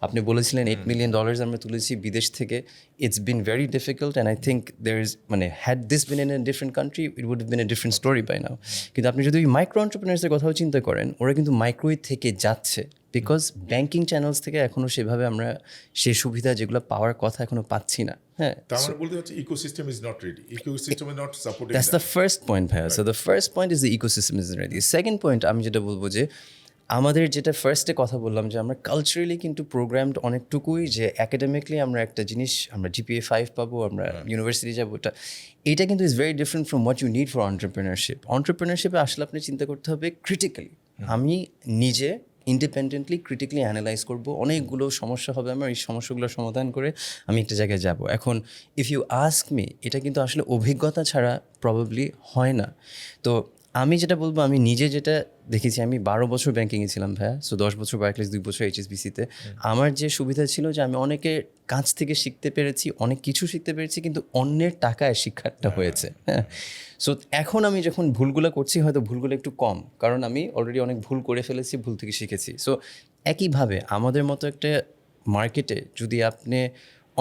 আপনি বলেছিলেন $8 million আমরা তুলেছি বিদেশ থেকে। It's been very difficult, and I think there is মানে had this been in a different country, it would have been a different story by now. কিন্তু আপনি যদি ওই মাইক্রো এন্টারপ্রেনার্সের কথাও চিন্তা করেন, ওরা কিন্তু মাইক্রোই থেকে যাচ্ছে, বিকজ ব্যাঙ্কিং চ্যানেলস থেকে এখনও সেভাবে আমরা সেই সুবিধা যেগুলো পাওয়ার কথা এখনও পাচ্ছি না। হ্যাঁ, তার মানে বলতে হচ্ছে ecosystem is not ready, ecosystem is not supporting. That's the first point ভাইয়া। So the first point is the ecosystem is ready. Second point আমি যেটা বলবো যে আমাদের যেটা ফার্স্টে কথা বললাম যে আমরা কালচারালি কিন্তু প্রোগ্রামড অনেকটুকুই, যে অ্যাকাডেমিকলি আমরা একটা জিনিস, আমরা GPA 5 পাবো, আমরা ইউনিভার্সিটি যাবো, এটা কিন্তু is very different from what you need for entrepreneurship. অন্টারপ্রেনারশিপে আসলে আপনি চিন্তা করতে হবে ক্রিটিক্যালি, আমি নিজে ইন্ডিপেন্ডেন্টলি ক্রিটিক্যালি অ্যানালাইজ করব, অনেকগুলো সমস্যা হবে আমার, এই সমস্যাগুলো সমাধান করে আমি একটা জায়গায় যাব। এখন ইফ ইউ আস্ক মি, এটা কিন্তু আসলে অভিজ্ঞতা ছাড়া প্রবাবলি হয় না। তো আমি যেটা বলবো, আমি নিজে যেটা দেখেছি, আমি 12 বছর ব্যাঙ্কিংয়ে ছিলাম ভাইয়া, সো 10 বছর বার্কলেস, 2 বছর HSBC-তে। আমার যে সুবিধা ছিল যে আমি অনেকের কাছ থেকে শিখতে পেরেছি, অনেক কিছু শিখতে পেরেছি, কিন্তু অন্যের টাকায় শিক্ষাটা হয়েছে। হ্যাঁ, সো এখন আমি যখন ভুলগুলো করছি, হয়তো ভুলগুলো একটু কম, কারণ আমি অলরেডি অনেক ভুল করে ফেলেছি, ভুল থেকে শিখেছি। সো একইভাবে আমাদের মতো একটা মার্কেটে যদি আপনি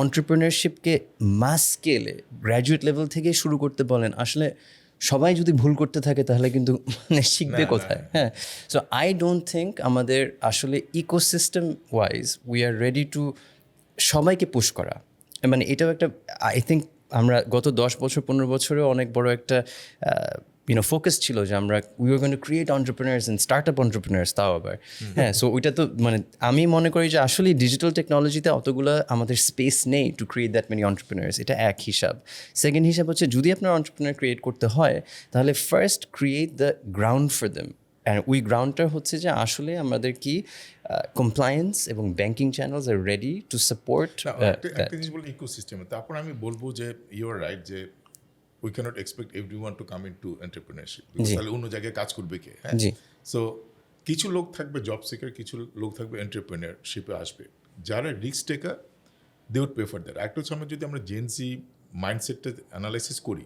এন্টারপ্রেনারশিপকে মাস স্কেলে গ্র্যাজুয়েট লেভেল থেকে শুরু করতে বলেন, আসলে সবাই যদি ভুল করতে থাকে তাহলে কিন্তু মানে শিখবে কোথায়? হ্যাঁ, সো আই ডোন্ট থিঙ্ক আমাদের আসলে ecosystem wise we are ready two সবাইকে পুশ করা। মানে এটাও একটা, আই থিঙ্ক আমরা গত 10 বছর 15 বছরেও অনেক বড় একটা ফোকাস ছিল যে আমরা we are going to create entrepreneurs and start up entrepreneurs, তাও আবার। হ্যাঁ, সো ওইটা তো মানে আমি মনে করি যে আসলে ডিজিটাল টেকনোলজিতে অতগুলো আমাদের স্পেস নেই to create that many entrepreneurs. এটা এক হিসাব। সেকেন্ড হিসাব হচ্ছে, যদি আপনার এন্টারপ্রেনার ক্রিয়েট করতে হয়, তাহলে first create the ground for them. And ওই গ্রাউন্ডটা হচ্ছে যে আসলে আমাদের কি কমপ্লায়েন্স এবং banking channels are ready to support একটা জিনিস বলবো ইকোসিস্টেমে, তারপর আমি বলবো যে ইউ আর রাইট, যে we cannot expect everyone to come into entrepreneurship, জি। তাহলে অন্য জায়গায় কাজ করবে কে? হ্যাঁ, জি। সো কিছু লোক থাকবে জব সিকার, কিছু লোক থাকবে এন্টারপ্রেনারশিপে আসবে, যারা risk taker, they would prefer that. একটা সময় যদি আমরা জেনজি মাইন্ডসেটটা অ্যানালাইসিস করি,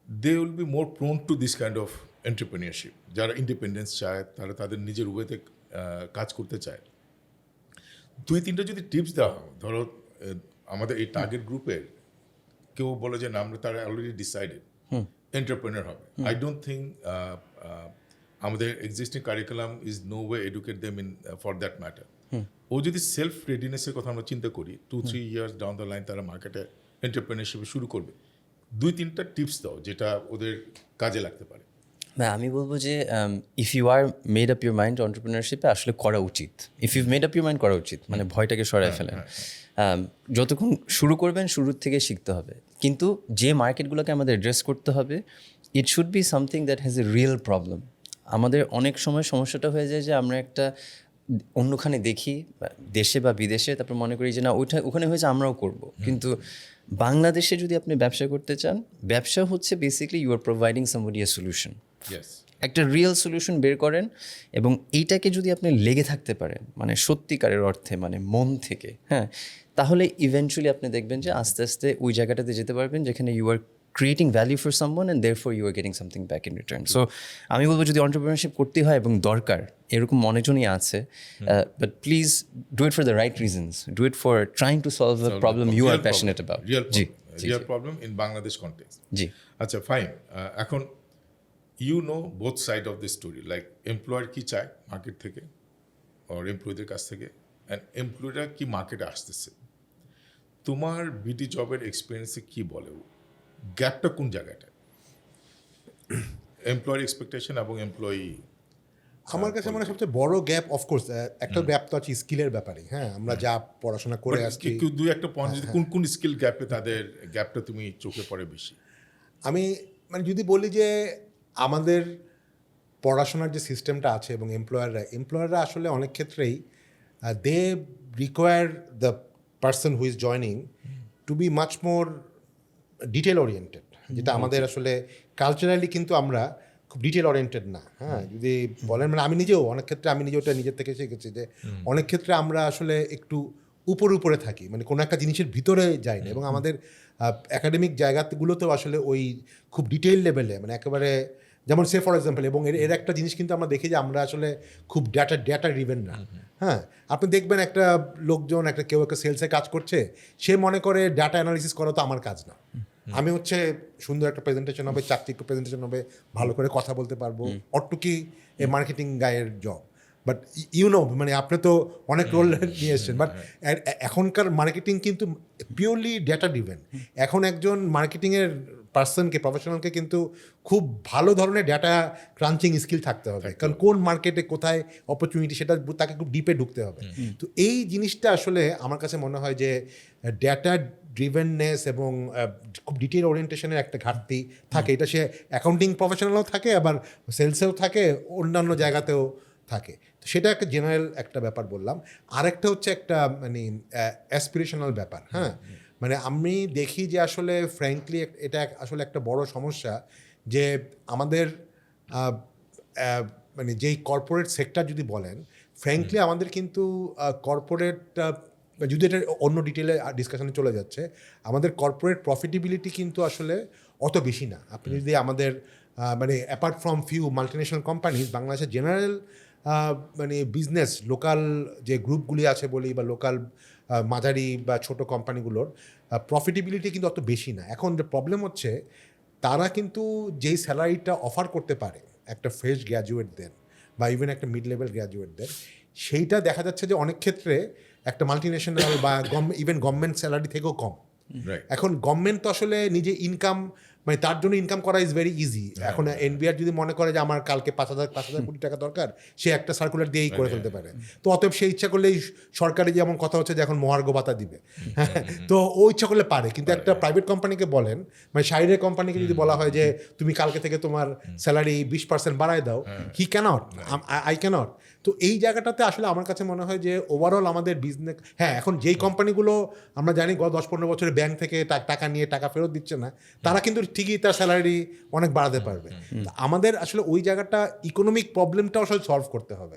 they will be more prone to this kind of entrepreneurship, যারা ইন্ডিপেন্ডেন্স চায়, তারা তাদের নিজের ওয়েতে কাজ করতে চায়। 2-3টা যদি টিপস দেওয়া হয়, ধরো আমাদের এই টার্গেট গ্রুপের কেউ বলে যে না, আমরা তারা অলরেডি ডিসাইডেড এন্টারপ্রেনার হবে, আই ডোন্ট থিঙ্ক আমাদের existing curriculum is no way educate them in for that matter. ও যদি সেলফ রেডিনেসের কথা আমরা চিন্তা করি, 2-3 ইয়ার্স ডাউন দ্য লাইন তারা মার্কেটে এন্টারপ্রেনারশিপে শুরু করবে, 2-3টা টিপস দাও যেটা ওদের কাজে লাগতে পারে। না, আমি বলবো যে if you are made up your mind অন্টারপ্রিনারশিপে আসলে করা উচিত। If you made up your mind করা উচিত, মানে ভয়টাকে সরায় ফেলেন। যতক্ষণ শুরু করবেন শুরুর থেকে শিখতে হবে, কিন্তু যে মার্কেটগুলোকে আমাদের অ্যাড্রেস করতে হবে, it should be something that has a real problem. আমাদের অনেক সময় সমস্যাটা হয়ে যায় যে আমরা একটা অন্যখানে দেখি, দেশে বা বিদেশে, তারপর মনে করি যে না ওখানে হয়েছে আমরাও করব। কিন্তু বাংলাদেশে যদি আপনি ব্যবসা করতে চান, ব্যবসা হচ্ছে basically you are providing somebody a solution. একটা রিয়েল সলিউশন বের করেন এবং এইটাকে যদি আপনি লেগে থাকতে পারেন, মানে সত্যিকারের অর্থে, মানে মন থেকে, হ্যাঁ, তাহলে ইভেনচুয়ালি আপনি দেখবেন যে আস্তে আস্তে ওই জায়গাটাতে যেতে পারবেন যেখানে you are creating value for someone and therefore you are getting something back in return. So আমি বলবো যদি এন্টারপ্রেনারশিপ করতে হয় এবং দরকার, এরকম অনেকজনই আছে, but please do it for the right reasons, do it for trying to solve a problem you are passionate about. Real problem in Bangladesh context. জি। আচ্ছা ফাইন, এখন you know both side of the story, like employer কী চায় market থেকে আর এমপ্লয়ীদের কাছ থেকে, and এমপ্লয়িরা কি মার্কেটে আসতেছে। তোমার বিডি জবের এক্সপিরিয়েন্সে কি বলে, গ্যাপটা কোন জায়গাটা, এমপ্লয়ার এক্সপেকটেশন এবং এমপ্লয়ি? আমার কাছে মানে সবচেয়ে বড় গ্যাপ, অফকোর্স একটা গ্যাপ তো আছে স্কিলের ব্যাপারে। হ্যাঁ, আমরা যা পড়াশোনা করে আসছি, দুই একটা পয়েন্ট যদি কোন কোন স্কিল গ্যাপে তাদের গ্যাপটা তুমি চোখে পড়ে বেশি? আমি মানে যদি বলি যে আমাদের পড়াশোনার যে সিস্টেমটা আছে এবং এমপ্লয়াররা আসলে অনেক ক্ষেত্রেই they require the person who is joining to be much more detail oriented, যেটা আমাদের আসলে কালচারালি কিন্তু আমরা খুব ডিটেল ওরিয়েন্টেড না। হ্যাঁ, যদি বলেন, মানে আমি নিজেও অনেক ক্ষেত্রে ওটা নিজের থেকে শিখেছি যে অনেক ক্ষেত্রে আমরা আসলে একটু উপরে থাকি, মানে কোনো একটা জিনিসের ভিতরে যাই না, এবং আমাদের একাডেমিক জায়গাগুলোতেও আসলে ওই খুব ডিটেইল লেভেলে, মানে একেবারে যেমন সে ফর এক্সাম্পল, এবং এর একটা জিনিস কিন্তু আমরা দেখি যে আমরা আসলে খুব ডেটা রিভেন না। হ্যাঁ, আপনি দেখবেন একটা লোকজন কেউ একটা সেলসে কাজ করছে, সে মনে করে ডাটা অ্যানালিসিস করা তো আমার কাজ না, আমি সুন্দর একটা প্রেজেন্টেশন হবে, চাকচিক্য প্রেজেন্টেশন হবে, ভালো করে কথা বলতে পারবো, অটুকি এ মার্কেটিং গায়ের জব। বাট মানে আপনি তো অনেক রোল নিয়ে এসছেন, বাট এখনকার মার্কেটিং কিন্তু পিওরলি ডেটা ড্রিভেন। এখন একজন মার্কেটিংয়ের পার্সনকে, প্রফেশনালকে কিন্তু খুব ভালো ধরনের ডেটা ক্রাঞ্চিং স্কিল থাকতে হবে, কারণ কোন মার্কেটে কোথায় অপরচুনিটি, সেটা তাকে খুব ডিপে ঢুকতে হবে। তো এই জিনিসটা আসলে আমার কাছে মনে হয় যে ডেটা ড্রিভেননেস এবং খুব ডিটেল ওরিয়েন্টেশনের একটা ঘাটতি থাকে। এটা সে অ্যাকাউন্টিং প্রফেশনালও থাকে, আবার সেলসেও থাকে, অন্যান্য জায়গাতেও থাকে। তো সেটা একটা জেনারেল একটা ব্যাপার বললাম। আরেকটা হচ্ছে একটা মানে অ্যাসপিরেশনাল ব্যাপার। হ্যাঁ, মানে আমি দেখি যে আসলে ফ্র্যাঙ্কলি এটা আসলে একটা বড় সমস্যা যে আমাদের মানে যেই কর্পোরেট সেক্টর যদি বলেন, ফ্র্যাঙ্কলি আমাদের কিন্তু কর্পোরেট, যদি এটা অন্য ডিটেলে ডিসকাশনে চলে যাচ্ছে, আমাদের কর্পোরেট প্রফিটেবিলিটি কিন্তু আসলে অত বেশি না। আপনি যদি আমাদের মানে apart from few multinational companies, বাংলাদেশের জেনারেল মানে বিজনেস লোকাল যে গ্রুপগুলি আছে বলি, বা লোকাল মাঝারি বা ছোট কোম্পানিগুলোর প্রফিটেবিলিটি কিন্তু অত বেশি না। এখন যে প্রবলেম হচ্ছে, তারা কিন্তু যেই স্যালারিটা অফার করতে পারে একটা ফ্রেশ গ্র্যাজুয়েটদের বা ইভেন একটা মিড লেভেল গ্র্যাজুয়েটদের, সেইটা দেখা যাচ্ছে যে অনেক ক্ষেত্রে একটা মাল্টিনেশনাল বা ইভেন গভর্নমেন্ট স্যালারি থেকেও কম। এখন গভর্নমেন্ট তো আসলে নিজে ইনকাম, মানে তার জন্য ইনকাম করা ইজ ভেরি ইজি। এখন এনবিআর যদি মনে করে যে আমার কালকে 5,000 কোটি টাকা দরকার, সে একটা সার্কুলার দিয়েই করে ফেলতে পারে। তো অতএব সে ইচ্ছা করলেই, সরকারি যেমন কথা হচ্ছে যে এখন মহার্ঘ ভাতা দিবে, তো ও ইচ্ছা করলে পারে। কিন্তু একটা প্রাইভেট কোম্পানিকে বলেন, মানে শাহিরের কোম্পানিকে যদি বলা হয় যে তুমি কালকে থেকে তোমার স্যালারি 20% বাড়ায় দাও, হি ক্যানট, আই ক্যানট। তো এই জায়গাটাতে আসলে আমার কাছে মনে হয় যে ওভারঅল আমাদের বিজনেস, হ্যাঁ, এখন যেই কোম্পানিগুলো আমরা জানি গত 10-15 বছরে ব্যাংক থেকে টাকা নিয়ে টাকা ফেরত দিচ্ছে না, তারা কিন্তু ঠিকই তার স্যালারি অনেক বাড়াতে পারবে। আমাদের আসলে ওই জায়গাটা ইকোনমিক প্রবলেমটাও আসলে সলভ করতে হবে।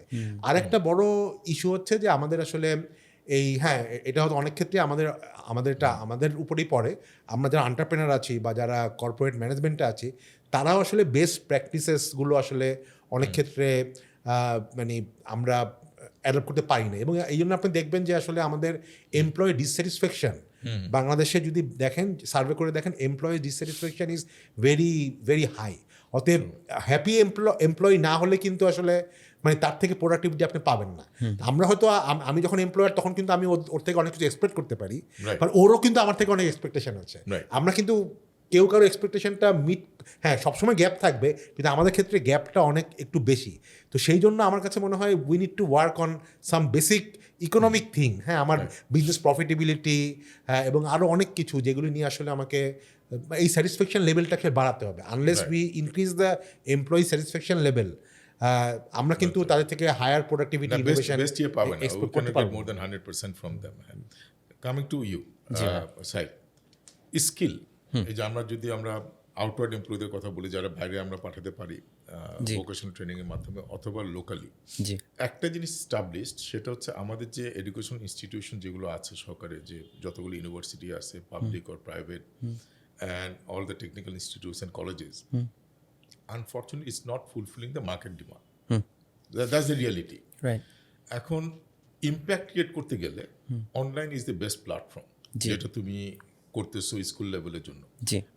আরেকটা বড় ইস্যু হচ্ছে যে আমাদের আসলে এই এটা হয়তো অনেক ক্ষেত্রে আমাদের উপরেই পড়ে। আমরা যারা এন্টারপ্রেনার আছি বা যারা কর্পোরেট ম্যানেজমেন্টে আছি, তারাও আসলে বেস্ট প্র্যাকটিসেসগুলো আসলে অনেক ক্ষেত্রে মানে আমরা অ্যাডপ্ট করতে পারি না। এবং এই জন্য আপনি দেখবেন যে আসলে আমাদের এমপ্লয়ি ডিসস্যাটিসফ্যাকশন বাংলাদেশে যদি দেখেন, সার্ভে করে দেখেন, employee dissatisfaction is very very high. অতএব হ্যাপি এমপ্লয়ি না হলে কিন্তু আসলে মানে তার থেকে প্রোডাক্টিভিটি আপনি পাবেন না। আমরা হয়তো আমি যখন এমপ্লয়ার তখন কিন্তু আমি ওর থেকে অনেক কিছু এক্সপেক্ট করতে পারি, বাট ওরও কিন্তু আমার থেকে অনেক এক্সপেকটেশন আছে। আমরা কিন্তু কেউ কারো এক্সপেকটেশনটা সবসময় গ্যাপ থাকবে, কিন্তু আমাদের ক্ষেত্রে গ্যাপটা অনেক একটু বেশি। তো সেই জন্য আমার কাছে মনে হয় we need to work on some basic economic thing, আমার বিজনেস প্রফিটেবিলিটি এবং আরও অনেক কিছু যেগুলো নিয়ে আসলে আমাকে এই স্যাটিসফ্যাকশন লেভেলটাকে বাড়াতে হবে। Unless we increase the employee satisfaction level, আমরা কিন্তু তাদের থেকে হায়ার প্রোডাক্টিভিটি ইনোভেশন এক্সপেক্ট করতে পারবো more than 100% from them. Coming to you, Said, skill, এই যে আমরা আউটওয়ার্ড এমপ্লয়ীদের কথা বলি, যারা বাইরে আমরা পাঠাতে পারি ভোকেশনাল ট্রেনিংয়ের মাধ্যমে অথবা লোকালি, একটা জিনিস স্টাবলিশড, সেটা হচ্ছে আমাদের যে এডুকেশন ইনস্টিটিউশন যেগুলো আছে সরকারের, যে যতগুলো ইউনিভার্সিটি আছে, public or private, and all the technical institutes and colleges, unfortunately it's not fulfilling the market demand. That's the reality. Right. এখন ইম্প্যাক্ট ক্রিয়েট করতে গেলে online is the best platform, যেটা তুমি করতেছো স্কুল লেভেলের জন্য,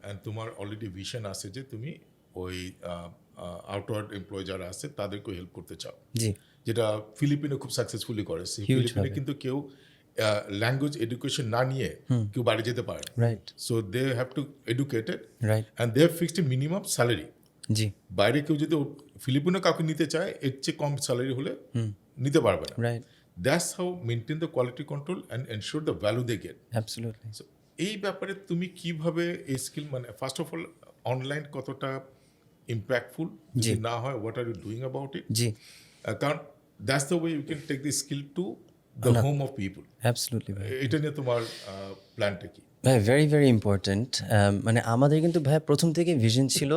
অ্যান্ড তোমার অলরেডি ভিশন আছে যে তুমি ওই আউটওয়ার্ড এমপ্লয় যারা আছে তাদেরকেও হেল্প করতে চাও, যেটা ফিলিপিনে খুব সাকসেসফুলি করে। ফিলিপিনে কিন্তু কেউ ল্যাঙ্গুয়েজ এডুকেশন না নিয়ে কেউ বাইরে যেতে পারে না। So they have to educated and they have fixed minimum salary. বাইরে কেউ যদি ফিলিপিনো কাউকে নিতে চায়, এর চেয়ে কম স্যালারি হলে নিতে পারবে না। That's how maintain the quality control and ensure the value they get. Absolutely. So এই ব্যাপারে তুমি কিভাবে এই স্কিল, মানে ফার্স্ট অফ অল অনলাইন কতটা ইম্প্যাক্টফুল, যদি না হয় what are you doing about it? কারণ that's the way you can take the skill to the home of people. Absolutely. এটা নিয়ে তোমার প্ল্যানটা কি? ভাই ভেরি ভেরি ইম্পর্ট্যান্ট। মানে আমাদের কিন্তু ভাই প্রথম থেকে ভিশন ছিল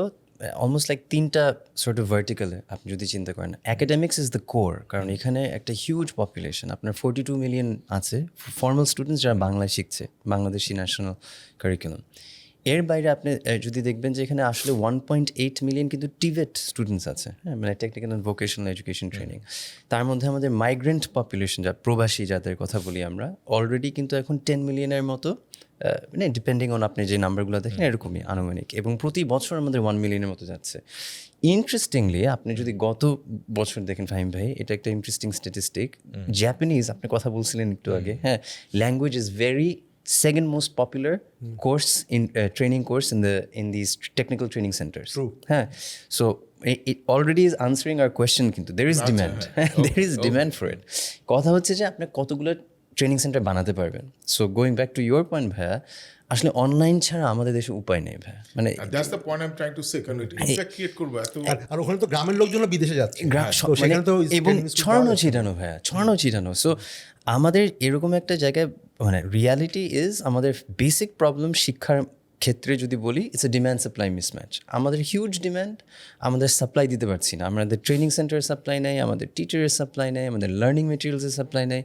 অলমোস্ট লাইক তিনটা সর্ট অফ ভার্টিক্যালে আপনি যদি চিন্তা করেন। অ্যাকাডেমিক্স ইজ দ্য কোর, কারণ এখানে একটা হিউজ পপুলেশন, আপনার 42 মিলিয়ন আছে ফর্মাল স্টুডেন্টস যারা বাংলায় শিখছে, বাংলাদেশি ন্যাশনাল কারিকুলাম। এর বাইরে আপনি যদি দেখবেন যে এখানে আসলে 1.8 মিলিয়ন কিন্তু টিভেট স্টুডেন্টস আছে, মানে technical and vocational education training. তার মধ্যে আমাদের মাইগ্রেন্ট পপুলেশন, যা প্রবাসী যাদের কথা বলি আমরা, অলরেডি কিন্তু এখন 10 মিলিয়নের মতো, মানে ডিপেন্ডিং অন আপনি যে নাম্বারগুলো দেখেন এরকমই আনুমানিক, এবং প্রতি বছর আমাদের 1 মিলিয়নের মতো যাচ্ছে। ইন্টারেস্টিংলি আপনি যদি গত বছর দেখেন ফাহিম ভাই, এটা একটা ইন্টারেস্টিং স্ট্যাটিস্টিক, জাপানিজ আপনি কথা বলছিলেন একটু আগে, language is very second most popular course in training course in these technical training centers. True. So it already is answering our question, kintu there is demand. There is demand for it. কথা হচ্ছে যে আপনি কতগুলো training centre বানাতে পারবেন। So going back to your point ভাইয়া, আসলে online ছাড়া আমাদের দেশে উপায় নেই ভাই। মানে that's the point I am trying to say, কারণ এটা ইম্প্যাক্ট ক্রিয়েট করবে এত, আর ওখানে তো গ্রামের লোকজন বিদেশে যাচ্ছে, এবং ছড়ানো ছিটানো। সো আমাদের এরকম একটা জায়গায়, মানে রিয়ালিটি ইজ আমাদের বেসিক প্রবলেম শিক্ষার ক্ষেত্রে যদি বলি, it's a demand supply mismatch. আমাদের হিউজ ডিম্যান্ড, আমাদের সাপ্লাই দিতে পারছি না। আমাদের ট্রেনিং সেন্টারের সাপ্লাই নেই, আমাদের টিচারের সাপ্লাই নেই, আমাদের লার্নিং মেটেরিয়ালসের সাপ্লাই নেই।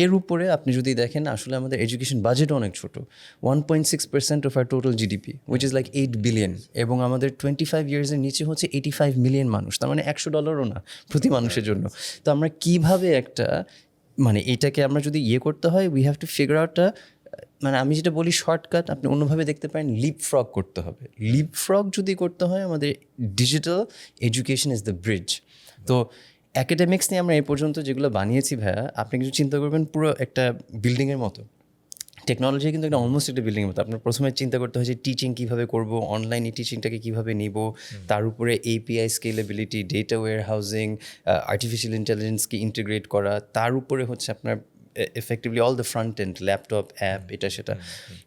এর উপরে আপনি যদি দেখেন আসলে আমাদের এডুকেশন বাজেটও অনেক ছোটো, 1.6% of our total GDP, which is like 8 billion, এবং আমাদের 25 ইয়ার্সের নিচে হচ্ছে 85 মিলিয়ন মানুষ, তার মানে $100 না প্রতি মানুষের জন্য। তো আমরা কীভাবে একটা, মানে এটাকে আমরা যদি করতে হয়, we have to figure out মানে আমি যেটা বলি শর্টকাট, আপনি অন্যভাবে দেখতে পারেন, লিপ ফ্রগ করতে হবে। লিপ ফ্রগ যদি করতে হয়, আমাদের digital education is the bridge. তো অ্যাকাডেমিক্স নিয়ে আমরা এই পর্যন্ত যেগুলো বানিয়েছি ভাইয়া, আপনি কিছু চিন্তা করবেন পুরো একটা বিল্ডিংয়ের মতো। টেকনোলজি কিন্তু একটা অলমোস্ট একটা বিল্ডিংয়ের মতো। আপনার প্রথমে চিন্তা করতে হয় যে টিচিং কীভাবে করবো, অনলাইন এই টিচিংটাকে কীভাবে নিব, তার উপরে API scalability, data warehousing, artificial ইন্টেলিজেন্সকে ইন্টিগ্রেট করা, তার উপরে হচ্ছে আপনার effectively all the front end, laptop, app, এটা সেটা।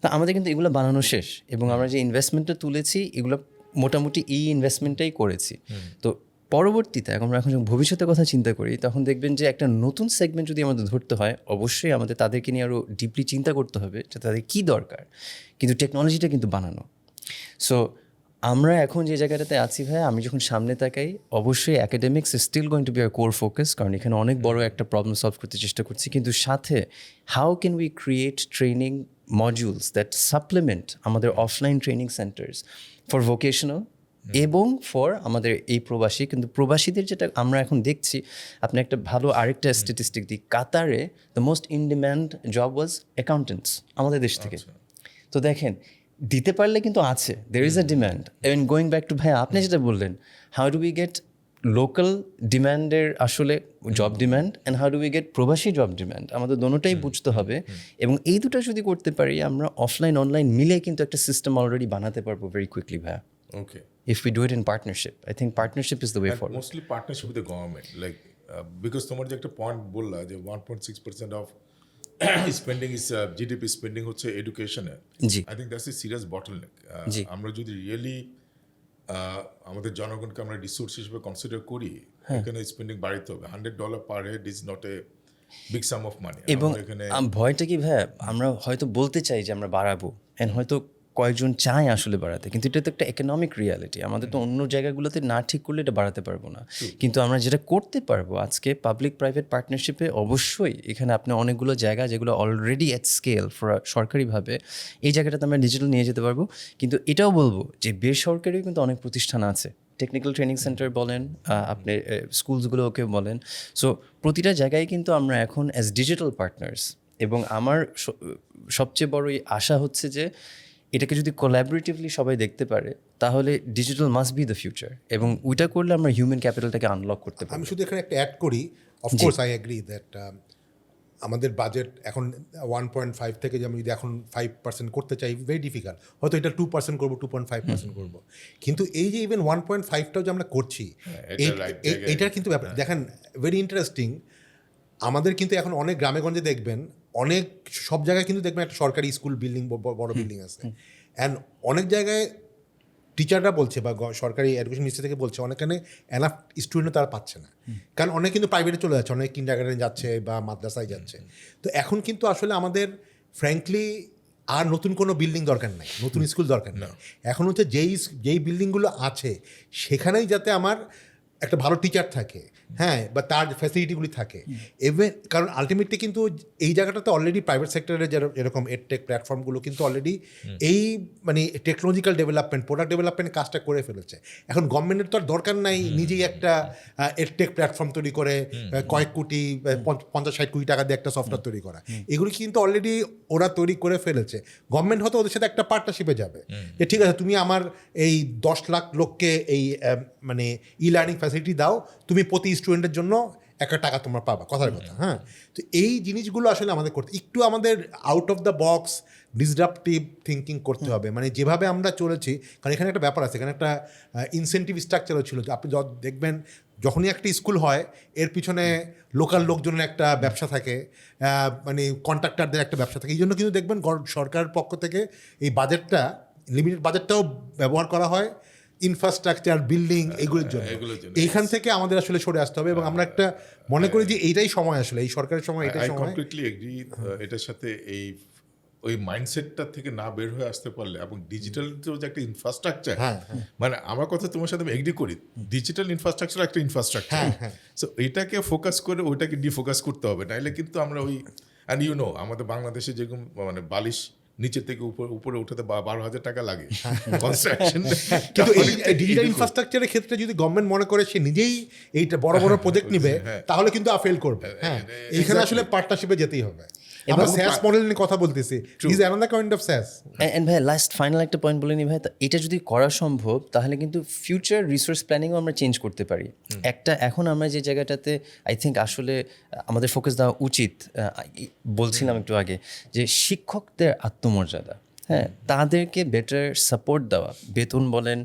তা আমাদের কিন্তু এগুলো বানানো শেষ, এবং আমরা যে ইনভেস্টমেন্টটা তুলেছি এগুলো মোটামুটি এই ইনভেস্টমেন্টটাই করেছি। তো পরবর্তীতে আমরা এখন যখন ভবিষ্যতের কথা চিন্তা করি, তখন দেখবেন যে একটা নতুন সেগমেন্ট যদি আমাদের ধরতে হয়, অবশ্যই আমাদের তাদেরকে নিয়ে আরও ডিপলি চিন্তা করতে হবে যে তাদের কী দরকার, কিন্তু টেকনোলজিটা কিন্তু বানানো। সো আমরা এখন যে জায়গাটাতে আছি ভাই, আমি যখন সামনে তাকাই অবশ্যই academics is still going to be our core focus, কারণ এখানে অনেক বড় একটা প্রবলেম সলভ করতে চেষ্টা করছি, কিন্তু সাথে how can we create training modules that supplement আমাদের offline training centers for vocational এবং ফর আমাদের এই প্রবাসী। কিন্তু প্রবাসীদের যেটা আমরা এখন দেখছি, আপনি একটা ভালো আরেকটা স্ট্যাটিস্টিক দিই, কাতারে the most in demand job was accountants আমাদের দেশ থেকে। তো দেখেন, দিতে পারলে কিন্তু আছে, there is a demand. And going back to ভাইয়া আপনি যেটা বললেন, how do we get local ডিম্যান্ডের আসলে job demand and how do we get প্রবাসী জব ডিম্যান্ড, আমাদের দোনোটাই বুঝতে হবে। এবং এই দুটো যদি করতে পারি আমরা অফলাইন অনলাইন মিলে কিন্তু একটা সিস্টেম অলরেডি বানাতে পারবো ভেরি কুইকলি ভাইয়া। ওকে, if we do it in partnership. I think partnership is the way forward. Mostly partnership with the government, like because তোমার যে একটা পয়েন্ট বললা যে 1.6% of spending is GDP spending হচ্ছে এডুকেশনে, জি I think that's a serious bottleneck. জি। আমরা যদি রিয়েলি আমাদের জনগণকে আমরা রিসোর্স হিসেবে কনসিডার করি, এখানে স্পেন্ডিং বাড়াইতে হবে। $100 per head is not a big some of money. এবং এখানে ভয়টা কি ভাইয়া, আমরা হয়তো বলতে চাই যে আমরা বাড়াবো, অ্যান্ড হয়তো কয়েকজন চায় আসলে বাড়াতে, কিন্তু এটা তো একটা ইকোনমিক রিয়ালিটি। আমাদের তো অন্য জায়গাগুলোতে না ঠিক করলে এটা বাড়াতে পারবো না। কিন্তু আমরা যেটা করতে পারবো আজকে পাবলিক প্রাইভেট পার্টনারশিপে, অবশ্যই এখানে আপনি অনেকগুলো জায়গা যেগুলো অলরেডি অ্যাট স্কেল সরকারিভাবে, এই জায়গাটাতে আমরা ডিজিটাল নিয়ে যেতে পারবো। কিন্তু এটাও বলবো যে বেসরকারিও কিন্তু অনেক প্রতিষ্ঠান আছে, টেকনিক্যাল ট্রেনিং সেন্টার বলেন, আপনি স্কুলসগুলোকে বলেন। সো প্রতিটা জায়গায় কিন্তু আমরা এখন অ্যাজ ডিজিটাল পার্টনার্স। এবং আমার সবচেয়ে বড় আশা হচ্ছে যে এটাকে যদি কোলাবোরেটিভলি সবাই দেখতে পারে, তাহলে digital must be the future, এবং ওইটা করলে আমরা হিউম্যান ক্যাপিটালটাকে আনলক করতে পারি। আমি শুধু এখানে একটা অ্যাড করি, অফকোর্স আই এগ্রি দ্যাট আমাদের বাজেট এখন 1.5 থেকে যে আমি যদি এখন 5% করতে চাই, ভেরি ডিফিকাল্ট। হয়তো এটা 2% করবো, 2.5% করবো, কিন্তু এই যে ইভেন 1.5টাও যে আমরা করছি, এইটার কিন্তু ব্যাপার দেখেন ভেরি ইন্টারেস্টিং। আমাদের কিন্তু এখন অনেক গ্রামে গঞ্জে দেখবেন, অনেক সব জায়গায় কিন্তু দেখবেন একটা সরকারি স্কুল বিল্ডিং, বড় বিল্ডিং আছে, অ্যান্ড অনেক জায়গায় টিচাররা বলছে বা সরকারি এডুকেশন মিনিস্ট্রি থেকে বলছে অনেকখানে এনাফ স্টুডেন্টও তারা পাচ্ছে না, কারণ অনেক কিন্তু প্রাইভেটে চলে যাচ্ছে, অনেক কিন্ডারগার্টেনে যাচ্ছে বা মাদ্রাসায় যাচ্ছে। তো এখন কিন্তু আসলে আমাদের ফ্র্যাঙ্কলি আর নতুন কোনো বিল্ডিং দরকার নাই, নতুন স্কুল দরকার নেই। এখন হচ্ছে যেই বিল্ডিংগুলো আছে সেখানেই যাতে আমার একটা ভালো টিচার থাকে, হ্যাঁ, বা তার ফ্যাসিলিটিগুলি থাকে। ইভেন কারণ আলটিমেটলি কিন্তু এই জায়গাটাতে অলরেডি প্রাইভেট সেক্টরের যেরকম এডটেক প্ল্যাটফর্মগুলো কিন্তু অলরেডি এই মানে টেকনোলজিক্যাল ডেভেলপমেন্ট, প্রোডাক্ট ডেভেলপমেন্ট কাজটা করে ফেলেছে। এখন গভর্নমেন্টের তো আর দরকার নাই নিজেই একটা এডটেক প্ল্যাটফর্ম তৈরি করে কয়েক কোটি 50-60 কোটি টাকা দিয়ে একটা সফটওয়্যার তৈরি করা। এগুলি কিন্তু অলরেডি ওরা তৈরি করে ফেলেছে। গভর্নমেন্ট হয়তো ওদের সাথে একটা পার্টনারশিপে যাবে যে ঠিক আছে, তুমি আমার এই 10 লাখ লোককে এই মানে ই লার্নিং ফ্যাসিলিটি দাও, তুমি প্রতি স্টুডেন্টের জন্য একটা টাকা তোমরা পাবা, কথার কথা। হ্যাঁ, তো এই জিনিসগুলো আসলে আমাদের করতে একটু আমাদের out of the box disruptive thinking করতে হবে। মানে যেভাবে আমরা চলেছি, কারণ এখানে একটা ব্যাপার আছে, এখানে একটা ইনসেন্টিভ স্ট্রাকচারও ছিল যে আপনি দেখবেন যখনই একটা স্কুল হয় এর পিছনে লোকাল লোকজনের একটা ব্যবসা থাকে, মানে কন্ট্রাক্টারদের একটা ব্যবসা থাকে। এই জন্য কিন্তু দেখবেন সরকারের পক্ষ থেকে এই বাজেটটা, লিমিটেড বাজেটটাও ব্যবহার করা হয় ইনফ্রাস্ট্রাকচার, বিল্ডিং, এগুলোর জন্য। এইখান থেকে আমাদের আসলে সরে আসতে হবে, এবং আমরা একটা মনে করি যে এইটাই সময়, আসলে এই সরকারের সময়, এটাই সময়। কমপ্লিটলি এগ্রি এটার সাথে। এই ওই মাইন্ডসেটটা থেকে না বের হয়ে আসতে পারলে, এবং ডিজিটাল যে একটা ইনফ্রাস্ট্রাকচার, মানে আমার কথা তোমার সাথে আমি এগ্রি করি, ডিজিটাল ইনফ্রাস্ট্রাকচার একটা ইনফ্রাস্ট্রাকচার। সো এইটাকে ফোকাস করে ওইটাকে ডিফোকাস করতে হবে, নাইলে কিন্তু আমরা ওই অ্যান্ড আমাদের বাংলাদেশে যেরকম মানে বালিশ নিচে থেকে উপরে উঠাতে 12,000 টাকা লাগে কনস্ট্রাকশন। কিন্তু এই ডিজিটাল ইনফ্রাস্ট্রাকচারের ক্ষেত্রে যদি গভর্নমেন্ট মনে করে সে নিজেই এইটা বড় বড় প্রজেক্ট নিবে, তাহলে কিন্তু ফেল করবে। হ্যাঁ, এইখানে আসলে পার্টনারশিপে যেতেই হবে। আমরা স্যাস মডেল নিয়ে কথা বলতেছি, is another kind of SaaS. And ভাই লাস্ট ফাইনাল একটা পয়েন্ট বলে নি ভাই, এটা যদি করা সম্ভব তাহলে কিন্তু ফিউচার রিসোর্স প্ল্যানিংও আমরা চেঞ্জ করতে পারি। একটা এখন আমরা যে জায়গাটাতে আই থিঙ্ক আসলে আমাদের ফোকাস দেওয়া উচিত, বলছিলাম একটু আগে, যে শিক্ষকদের আত্মমর্যাদা, হ্যাঁ, তাদেরকে বেটার সাপোর্ট দেওয়া, বেতন বলেন,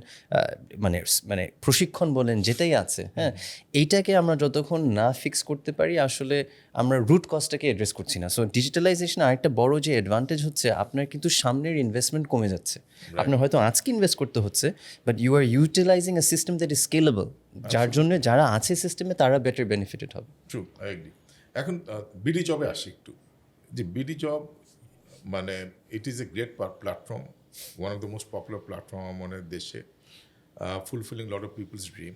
মানে মানে প্রশিক্ষণ বলেন, যেটাই আছে, হ্যাঁ, এইটাকে আমরা যতক্ষণ না ফিক্স করতে পারি আসলে আমরা রুট কজটাকে অ্যাড্রেস করছি না। সো ডিজিটালাইজেশন আরেকটা বড় যে অ্যাডভান্টেজ হচ্ছে, আপনার কিন্তু সামনের ইনভেস্টমেন্ট কমে যাচ্ছে। আপনার হয়তো আজকে ইনভেস্ট করতে হচ্ছে, but you are utilizing a system that is scalable, যার জন্য যারা আছে সিস্টেমে তারা বেটার বেনিফিটেড হবে। True, I agree. এখন বিডি জবে আসি একটু, যে বিডি জব মানে it is a great platform, one of the most popular platform আমাদের দেশে। fulfilling a lot of people's dream.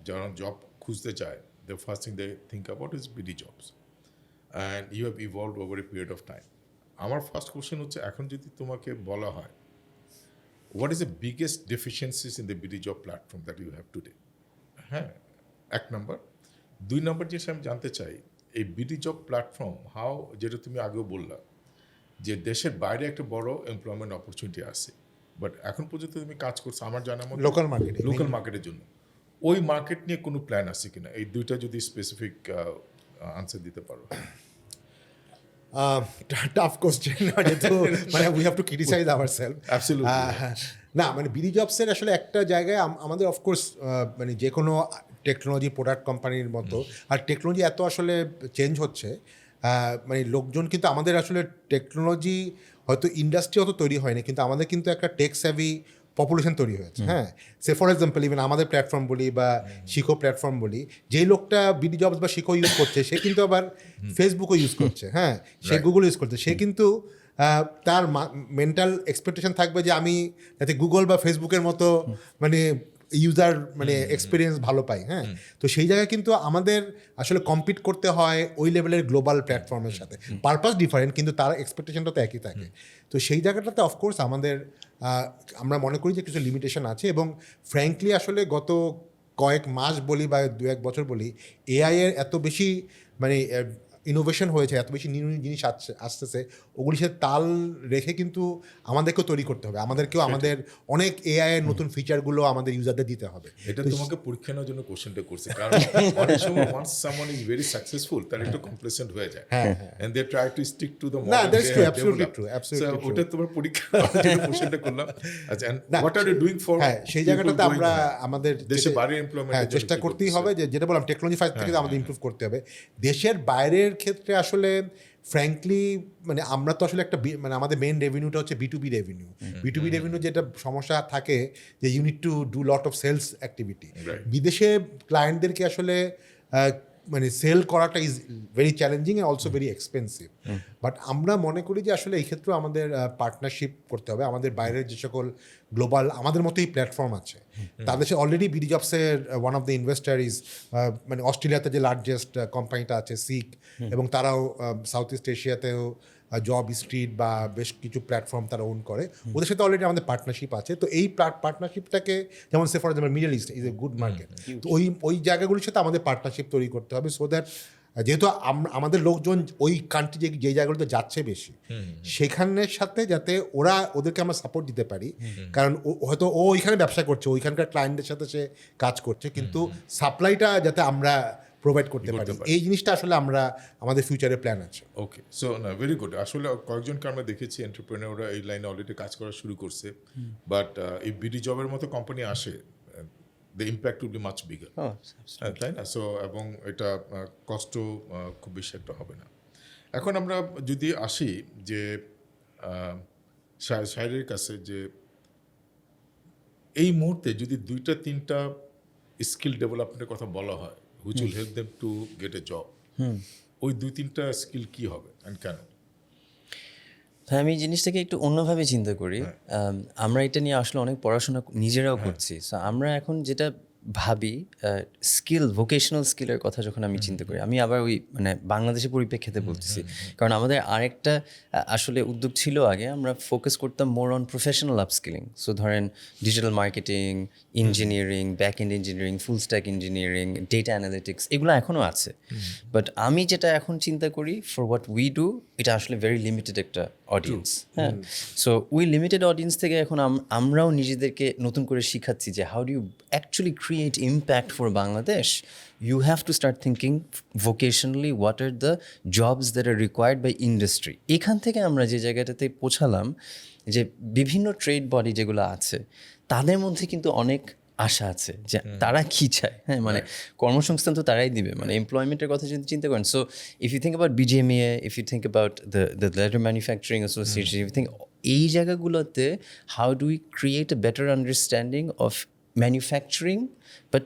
যারা জব খুঁজতে চায়, the first thing they think about is Bdjobs. And you have evolved over a period of time. আমার first question হচ্ছে, এখন যদি তোমাকে বলা হয়, what is the biggest deficiencies in the BDJob platform that you have today? হ্যাঁ, এক নম্বর। 2 নম্বর জিনিস আমি জানতে চাই, এই BDJob প্ল্যাটফর্ম হাউ, যেটা তুমি আগেও বললা যে দেশের বাইরে একটা বড় এমপ্লয়মেন্ট অপরচুনিটি আছে, বাট এখন পর্যন্ত তুমি কাজ করছো আমার জানার মতো লোকাল মার্কেটের জন্য। ওই মার্কেট নিয়ে কোনো প্ল্যান আছে কিনা? এই দুইটা যদি স্পেসিফিক আনসার দিতে পারো। টাফ কোশ্চেন, যেহেতু মানে we have to criticize ourself. না মানে BDJobs-এর আসলে একটা জায়গায় আমাদের অফকোর্স মানে যে কোনো টেকনোলজি প্রোডাক্ট কোম্পানির মতো, আর টেকনোলজি এত আসলে চেঞ্জ হচ্ছে, মানে লোকজন কিন্তু আমাদের আসলে টেকনোলজি হয়তো ইন্ডাস্ট্রি অত তৈরি হয়নি, কিন্তু আমাদের কিন্তু একটা টেক স্যাভি পপুলেশন তৈরি হয়েছে। হ্যাঁ, সে ফর এক্সাম্পল ইভেন আমাদের প্ল্যাটফর্ম বলি বা শিখো প্ল্যাটফর্ম বলি, যেই লোকটা BDJobs বা শিখো ইউজ করছে সে কিন্তু আবার ফেসবুকও ইউজ করছে, হ্যাঁ, সে গুগল ইউজ করছে, সে কিন্তু তার মেন্টাল এক্সপেকটেশন থাকবে যে আমি যাতে গুগল বা ফেসবুকের মতো মানে ইউজার মানে এক্সপিরিয়েন্স ভালো পাই। হ্যাঁ, তো সেই জায়গায় কিন্তু আমাদের আসলে কম্পিট করতে হয় ওই লেভেলের গ্লোবাল প্ল্যাটফর্মের সাথে। পারপাস ডিফারেন্ট, কিন্তু তার এক্সপেকটেশনটা তো একই থাকে। তো সেই জায়গাটাতে অফকোর্স আমাদের আমরা মনে করি যে কিছু লিমিটেশন আছে, এবং ফ্র্যাঙ্কলি আসলে গত কয়েক মাস বলি বা 2-1 বছর বলি, AI এর এত বেশি মানে ইনোভেশন হয়েছে, এত বেশি নিউ জিনিস আসতেছে, ওগুলির সাথে তাল রেখে কিন্তু আমাদেরকেও তৈরি করতে হবে, আমাদেরকেও আমাদের অনেক AI এর নতুন ফিচারগুলো আমাদের ইউজারদের দিতে হবে। এটা তোমাকে পরীক্ষা নেওয়ার জন্য কোশ্চেনটা করছে, কারণ অনেক সময় once someone is very successful তার একটু কমপ্লেসেন্ট হয়ে যায়, and they try to stick to the model. That's true, absolutely true, absolutely true. ওটা তোমার পরীক্ষা নেওয়ার জন্য কোশ্চেনটা করলাম। আচ্ছা, and what are you doing for সেই জায়গাটাতে আমরা আমাদের দেশে বাইরে এমপ্লয়মেন্টের চেষ্টা করতেই হবে, যেটা বললাম টেকনোলজি ফাইজ থেকে আমাদের ইমপ্রুভ করতে হবে। দেশের বাইরের ক্ষেত্রে আসলে ফ্র্যাঙ্কলি মানে আমরা তো আসলে একটা মানে আমাদের মেইন রেভিনিউটা হচ্ছে B2B রেভিনিউ। B2B রেভিনিউ যেটা সমস্যা থাকে যে you need to do lot of sales activity. বিদেশে ক্লায়েন্টদেরকে আসলে মানে সেল করাটা is very challenging and also very expensive. But আমরা মনে করি যে আসলে এই ক্ষেত্রে আমাদের পার্টনারশিপ করতে হবে। আমাদের বাইরের যে সকল গ্লোবাল আমাদের মতোই প্ল্যাটফর্ম আছে, তাদের সাথে অলরেডি BDJobs-এর one of the investor is মানে অস্ট্রেলিয়াতে যে লার্জেস্ট কোম্পানিটা আছে সিক, এবং তারাও সাউথ ইস্ট এশিয়াতেও জব স্ট্রিট বা বেশ কিছু প্ল্যাটফর্ম তারা ওন করে, ওদের সাথে অলরেডি আমাদের পার্টনারশিপ আছে। তো এই পার্টনারশিপটাকে যেমন say for example middle east is a good market, তো ওই জায়গাগুলির সাথে আমাদের পার্টনারশিপ তৈরি করতে হবে, সো দ্যাট যেহেতু আমাদের লোকজন ওই কান্ট্রি যে জায়গাগুলোতে যাচ্ছে বেশি, সেখানের সাথে যাতে ওদেরকে আমরা সাপোর্ট দিতে পারি। কারণ হয়তো ও ওইখানে ব্যবসা করছে, ওইখানকার ক্লায়েন্টদের সাথে সে কাজ করছে, কিন্তু সাপ্লাইটা যাতে আমরা প্রোভাইড করতে পারি, এই জিনিসটা আসলে আমাদের ফিউচারে প্ল্যান আছে। ওকে, সো না, ভেরি গুড। আসলে কয়েকজনকে আমরা দেখেছি এন্টারপ্রেনাররা এই লাইনে অলরেডি কাজ করা শুরু করছে, বাট এই BDJob-এর মতো কোম্পানি আসে, the impact will be much bigger, তাই না? সো এবং এটা কষ্ট খুব বেশি একটা হবে না। এখন আমরা যদি আসি যে শাহিরের কাছে, যে এই মুহূর্তে যদি 2-3টা স্কিল ডেভেলপমেন্টের কথা বলা হয় which will help them to get a job, ওই 2-3টা স্কিল কি হবে অ্যান্ড কেন? হ্যাঁ, আমি জিনিসটাকে একটু অন্যভাবে চিন্তা করি। আমরা এটা নিয়ে আসলে অনেক পড়াশোনা নিজেরাও করছি। সো আমরা এখন যেটা ভাবি স্কিল, ভোকেশনাল স্কিলের কথা যখন আমি চিন্তা করি, আমি আবার ওই মানে বাংলাদেশের পরিপ্রেক্ষিতে বলতেছি, কারণ আমাদের আরেকটা আসলে উদ্যোগ ছিল আগে, আমরা ফোকাস করতাম more on professional upskilling. So ধরেন digital marketing, engineering, back end engineering, full stack engineering, data analytics, এগুলো এখনও আছে। বাট আমি যেটা এখন চিন্তা করি ফর হোয়াট উই ডু, এটা আসলে ভেরি লিমিটেড একটা অডিয়েন্স। হ্যাঁ, সো ওই লিমিটেড অডিয়েন্স থেকে এখন আমরাও নিজেদেরকে নতুন করে শিখাচ্ছি যে how do you actually create impact for Bangladesh. You have to start thinking vocationally, what are the jobs that are required by industry. এখান থেকে আমরা যে জায়গাটাতে পৌঁছালাম, যে বিভিন্ন ট্রেড বডি যেগুলো আছে তাদের মধ্যে কিন্তু অনেক আশা আছে যে তারা কি চায়। হ্যাঁ, মানে কর্মসংস্থান তো তারাই দিবে, মানে এমপ্লয়মেন্টের কথা যদি চিন্তা করেন। So if you think about BGMA, if you think about the leather manufacturing association, if you think এই জায়গাগুলোতে how do we create a better understanding of manufacturing, but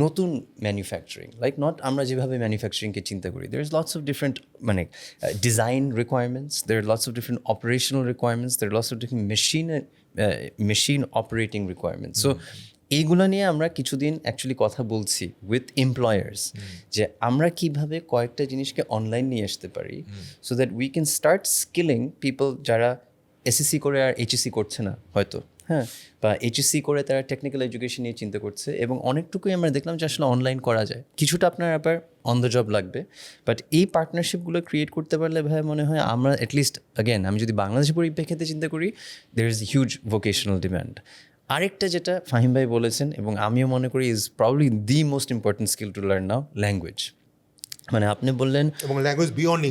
নতুন ম্যানুফ্যাকচারিং, লাইক নট আমরা যেভাবে ম্যানুফ্যাকচারিংকে চিন্তা করি। There is lots of different মানে design requirements, there are lots of different operational requirements, there are lots of different machine operating requirement. So এইগুলো নিয়ে আমরা কিছুদিন অ্যাকচুয়ালি কথা বলছি উইথ এমপ্লয়ার্স যে আমরা কিভাবে কয়েকটা জিনিসকে অনলাইন নিয়ে আসতে পারি so that we can start skilling people যারা এসএসসি করে আর এইচএসসি করছে না হয়তো, হ্যাঁ, বা এইচএসসি করে তারা টেকনিক্যাল এডুকেশন নিয়ে চিন্তা করছে, এবং অনেকটুকুই আমরা দেখলাম যে আসলে অনলাইন করা যায়, কিছুটা আপনার আবার অন দ্য জব লাগবে, বাট এই পার্টনারশিপগুলো ক্রিয়েট করতে পারলে ভাই মনে হয় আমরা অ্যাটলিস্ট অ্যাগেন আমি যদি বাংলাদেশের পরিপ্রেক্ষিতে চিন্তা করি there is huge vocational demand. আরেকটা যেটা ফাহিম ভাই বলেছেন এবং আমিও মনে করি is probably the most important skill to learn now, language. মানে আপনি বললেন এবং language beyond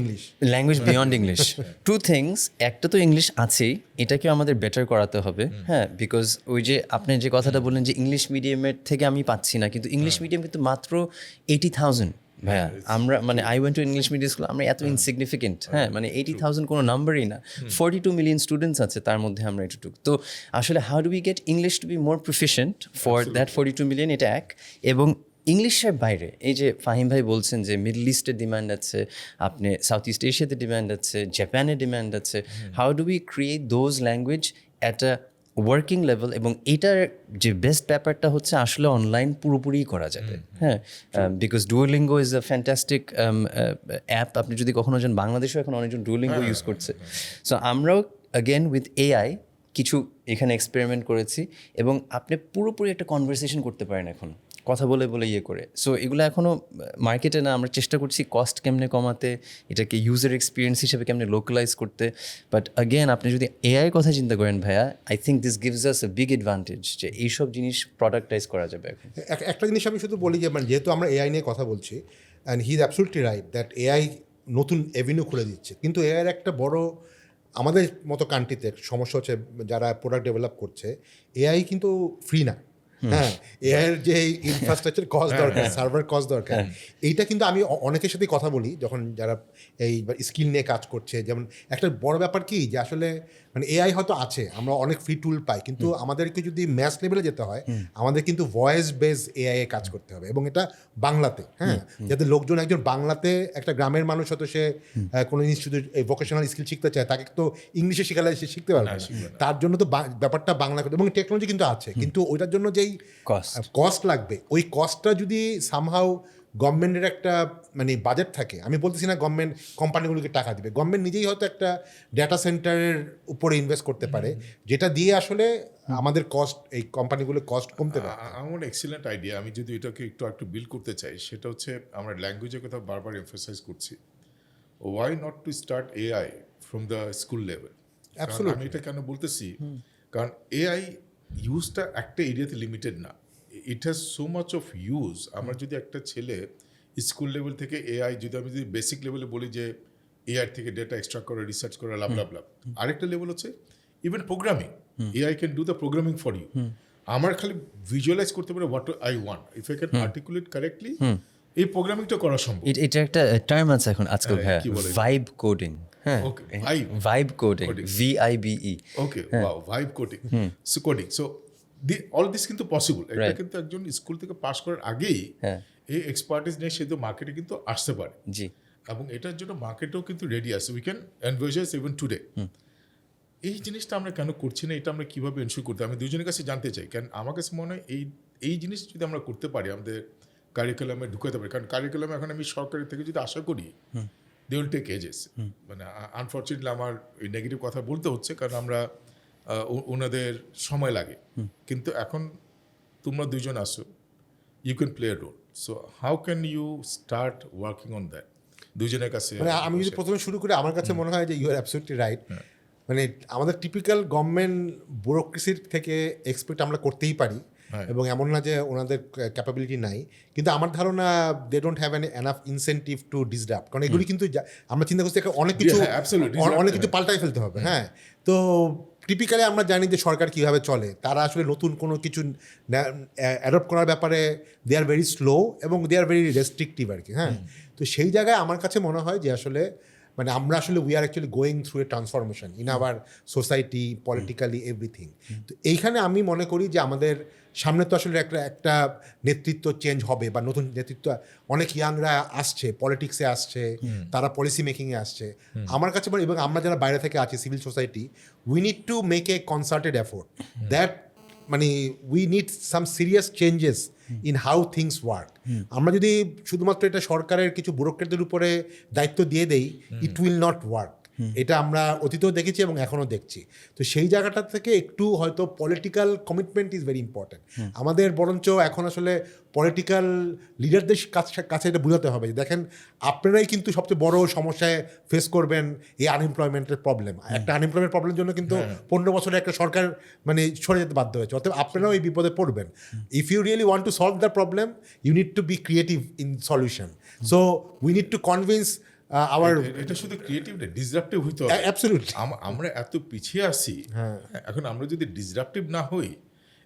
English, two things, একটা তো ইংলিশ আছেই, এটাকেও আমাদের বেটার করাতে হবে, হ্যাঁ, বিকজ ওই যে আপনি যে কথাটা বললেন যে ইংলিশ মিডিয়ামের থেকে আমি পাচ্ছি না, কিন্তু ইংলিশ মিডিয়াম কিন্তু মাত্র 80,000 ভাইয়া। আমরা মানে I went to English medium school, আমরা এত ইনসিগনিফিকেন্ট, হ্যাঁ, মানে 80,000 কোনো নাম্বারই না, 42 মিলিয়ন স্টুডেন্টস আছে, তার মধ্যে আমরা এটুকু। তো আসলে how do we gate English to be more proficient for that 42 million, এটা এক। এবং ইংলিশের বাইরে এই যে ফাহিম ভাই বলছেন যে মিডল ইস্টের ডিমান্ড আছে, আপনি সাউথ ইস্ট এশিয়াতে ডিমান্ড আছে, জাপানের ডিমান্ড আছে, how do we create those language at a working level? এবং এটার যে বেস্ট ব্যাপারটা হচ্ছে আসলে অনলাইন পুরোপুরি করা যাবে, হ্যাঁ, because Duolingo is a fantastic app. আপনি যদি কখনো যান, বাংলাদেশেও এখন অনেকজন ডুওলিঙ্গো ইউজ করছে। সো আমরাও অ্যাগেন উইথ এআই কিছু এখানে এক্সপেরিমেন্ট করেছি, এবং আপনি পুরোপুরি একটা কনভারসেশন করতে পারেন এখন কথা বলে বলে ইয়ে করে। সো এগুলো এখনও মার্কেটে না, আমরা চেষ্টা করছি কস্ট কেমনে কমাতে, এটাকে ইউজার এক্সপিরিয়েন্স হিসেবে কেমনে লোকালাইজ করতে। বাট অ্যাগেন আপনি যদি এআই কথা চিন্তা করেন ভাইয়া, I think this gives us a big advantage যে এইসব জিনিস প্রোডাক্টাইজ করা যাবে এখন। একটা জিনিস আমি শুধু বলি যে মানে যেহেতু আমরা এআই নিয়ে কথা বলছি, and he is absolutely right that AI নতুন এভিনিউ খুলে দিচ্ছে, কিন্তু এআইয়ের একটা বড় আমাদের মতো কান্ট্রিতে সমস্যা হচ্ছে, যারা প্রোডাক্ট ডেভেলপ করছে, এআই কিন্তু ফ্রি না। হ্যাঁ, এআইয়ের যে ইনফ্রাস্ট্রাকচার কস্ট দরকার, সার্ভার কস্ট দরকার, এইটা কিন্তু আমি অনেকের সাথেই কথা বলি যখন যারা এই স্কিল নিয়ে কাজ করছে। যেমন একটা বড় ব্যাপার কি যে আসলে মানে এআই হয়তো আছে, আমরা অনেক ফ্রি টুল পাই, কিন্তু আমাদেরকে যদি ম্যাস লেভেলে যেতে হয়, আমাদের কিন্তু ভয়েস বেস এআই এ কাজ করতে হবে, এবং এটা বাংলাতে, হ্যাঁ, যাতে লোকজন একজন বাংলাতে, একটা গ্রামের মানুষ হয়তো সে কোনো ইনস্টিটিউট এই ভোকেশনাল স্কিল শিখতে চায়, তাকে তো ইংলিশে শেখালে সে শিখতে পারবে না, তার জন্য তো ব্যাপারটা বাংলা করতে, এবং টেকনোলজি কিন্তু আছে, কিন্তু ওইটার জন্য যেই কস্ট লাগবে, ওই কস্টটা যদি সামহাউ গভর্নমেন্টের একটা মানে বাজেট থাকে, আমি বলতেছি না গভর্নমেন্ট কোম্পানিগুলোকে টাকা দিবে, গভর্নমেন্ট নিজেই হয়তো একটা ডেটা সেন্টারের উপরে ইনভেস্ট করতে পারে, যেটা দিয়ে আসলে আমাদের কস্ট, এই কোম্পানিগুলোর কস্ট কমতে পারে। আমার এক্সিলেন্ট আইডিয়া। আমি যদি এটাকে একটু বিল্ড করতে চাই, সেটা হচ্ছে আমরা ল্যাঙ্গুয়েজের কথা বারবার এমফাসাইজ করছি। Why not to start AI from the school level? আমি এটা কেন বলতেছি, কারণ এআই ইউজটা একটা এরিয়াতে লিমিটেড না, it has so much of use. আমরা যদি একটা ছেলে স্কুল লেভেল থেকে এআই, আমি যদি বেসিক লেভেলে বলি যে এআই থেকে ডেটা এক্সট্রাক্ট করা, রিসার্চ করা, লাভ, আরেকটা লেভেল হচ্ছে even programming. AI can do the programming for you. আমার খালি ভিজুয়ালাইজ করতে পারে what I want, if I can articulate correctly, এই প্রোগ্রামিংটা করা সম্ভব। এটা একটা টার্ম আছে এখন আজকাল, হ্যাঁ, ভাইব কোডিং। হ্যাঁ, vibe coding, VIBE। Okay, wow, vibe coding, so coding, so all this কিন্তু পসিবল। এটা কিন্তু একজন স্কুল থেকে পাস করার আগেই এই এক্সপার্টিস নিয়ে সে তো মার্কেটে কিন্তু আসতে পারে, জি, এবং এটার জন্য মার্কেটেও কিন্তু রেডি আছে। We can envisage even today. এই জিনিসটা আমরা কেন করছি না, এটা আমরা কীভাবে এনশিওর করতে, আমি দুজনের কাছে জানতে চাই। কারণ আমার কাছে মনে হয় এই জিনিস যদি আমরা করতে পারি, আমাদের কারিকুলামে ঢুকাতে পারি, কারণ কারিকুলামে এখন আমি সরকারি থেকে যদি আশা করি দে উইল টেক এজেস, মানে আনফর্চুনেটলি আমার এই নেগেটিভ কথা বলতে হচ্ছে, কারণ আমরা ওনাদের সময় লাগে, কিন্তু এখন তোমরা দুজন আসো, you can play a role. So how can you start working on that দুজনের কাছে? মানে আমি যদি প্রথমে শুরু করি, আমার কাছে মনে হয় যে ইউ আর অ্যাবসলিউটলি রাইট। মানে আমাদের টিপিক্যাল গভর্নমেন্ট ব্যুরোক্রেসির থেকে এক্সপেক্ট আমরা করতেই পারি, এবং এমন না যে ওনাদের ক্যাপাবিলিটি নাই, কিন্তু আমার ধারণা they don't have enough incentive to disrupt, কারণ এগুলি কিন্তু আমরা চিন্তা করছি অনেক কিছু পাল্টাই ফেলতে হবে। হ্যাঁ, তো টিপিক্যালি আমরা জানি যে সরকার কীভাবে চলে, তারা আসলে নতুন কোনো কিছু অ্যাডপ্ট করার ব্যাপারে দে আর ভেরি স্লো এবং দে আর ভেরি রেস্ট্রিকটিভ আর কি। হ্যাঁ, তো সেই জায়গায় আমার কাছে মনে হয় যে আসলে মানে আমরা আসলে we are actually going through a transformation in our society, politically, everything. তো এইখানে আমি মনে করি যে আমাদের সামনে তো আসলে একটা নেতৃত্ব চেঞ্জ হবে বা নতুন নেতৃত্ব, অনেক ইয়াংরা আসছে, পলিটিক্সে আসছে, তারা পলিসি মেকিংয়ে আসছে। আমার কাছে এবং আমরা যারা বাইরে থেকে আছি, civil society, we need to make a concerted effort that মানে we need some serious changes in how things work. আমরা যদি শুধুমাত্র এটা সরকারের কিছু ব্যুরোক্রেটদের উপরে দায়িত্ব দিয়ে দেই, ইট উইল নট ওয়ার্ক। এটা আমরা অতীতেও দেখেছি এবং এখনও দেখছি। তো সেই জায়গাটা থেকে একটু হয়তো political commitment is very important. আমাদের বরঞ্চ এখন আসলে পলিটিক্যাল লিডারদের কাছে এটা বোঝাতে হবে, দেখেন আপনারাই কিন্তু সবচেয়ে বড় সমস্যায় ফেস করবেন এই আনএমপ্লয়মেন্টের প্রবলেম। একটা আনএমপ্লয়মেন্ট প্রবলেমের জন্য কিন্তু 15 বছরে একটা সরকার মানে সরে যেতে বাধ্য হয়েছে, অতএব আপনারাও এই বিপদে পড়বেন। If you really want to solve the problem, you need to be creative in solution. So we need to convince এটা শুধু ক্রিয়েটিভ না, ডিসরাপটিভ হইতে হবে। অ্যাবসলিউটলি। আমরা এত পিছিয়ে আছি, এখন আমরা যদি ডিসরাপটিভ না হই,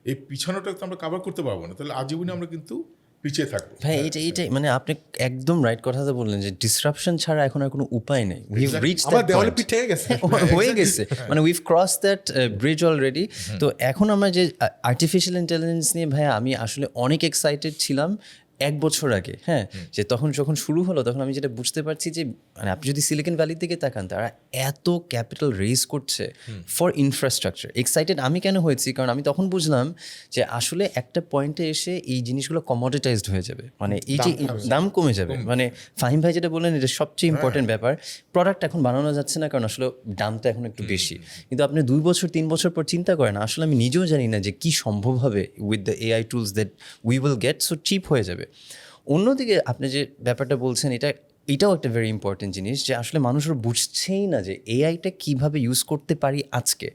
এই পিছানোটা তো আমরা কভার করতে পারবো না, তাহলে আজীবনে আমরা কিন্তু পিছিয়ে থাকবো। ভাই এইটাই মানে আপনি একদম রাইট কথাটা বললেন যে ডিসরাপশন ছাড়া এখন আর কোনো উপায় নেই। উইভ রিচড দ্যাট দেওয়ালে পিঠ থেকে গেছে, হয়ে গেছে, মানে we've cross that bridge already. তো এখন আমরা যে আর্টিফিশিয়াল ইন্টেলিজেন্স নিয়ে ভাই আমি আসলে অনেক এক্সাইটেড ছিলাম 1 বছর আগে। হ্যাঁ, যে যখন শুরু হলো তখন আমি যেটা বুঝতে পারছি যে মানে আপনি যদি সিলিকন ভ্যালির দিকে তাকান, তারা এত ক্যাপিটাল রেজ করছে ফর ইনফ্রাস্ট্রাকচার। এক্সাইটেড আমি কেন হয়েছি, কারণ আমি তখন বুঝলাম যে আসলে একটা পয়েন্টে এসে এই জিনিসগুলো কমোডিটাইজড হয়ে যাবে, মানে এই যে দাম কমে যাবে। মানে ফাহিম ভাই যেটা বললেন এটা সবচেয়ে ইম্পর্টেন্ট ব্যাপার। প্রোডাক্ট এখন বানানো যাচ্ছে না কারণ আসলে দামটা এখন একটু বেশি, কিন্তু আপনি 2 বছর 3 বছর পর চিন্তা করেন আসলে আমি নিজেও জানি না যে কী সম্ভব হবে with the AI tools that we will get, so cheap হয়ে যাবে। অন্যদিকে আপনি যে ব্যাপারটা বলছেন এটাও একটা ভেরি ইম্পর্টেন্ট জিনিস, যে আসলে মানুষরা বুঝছেই না যে এআইটা কীভাবে ইউজ করতে পারি। আজকে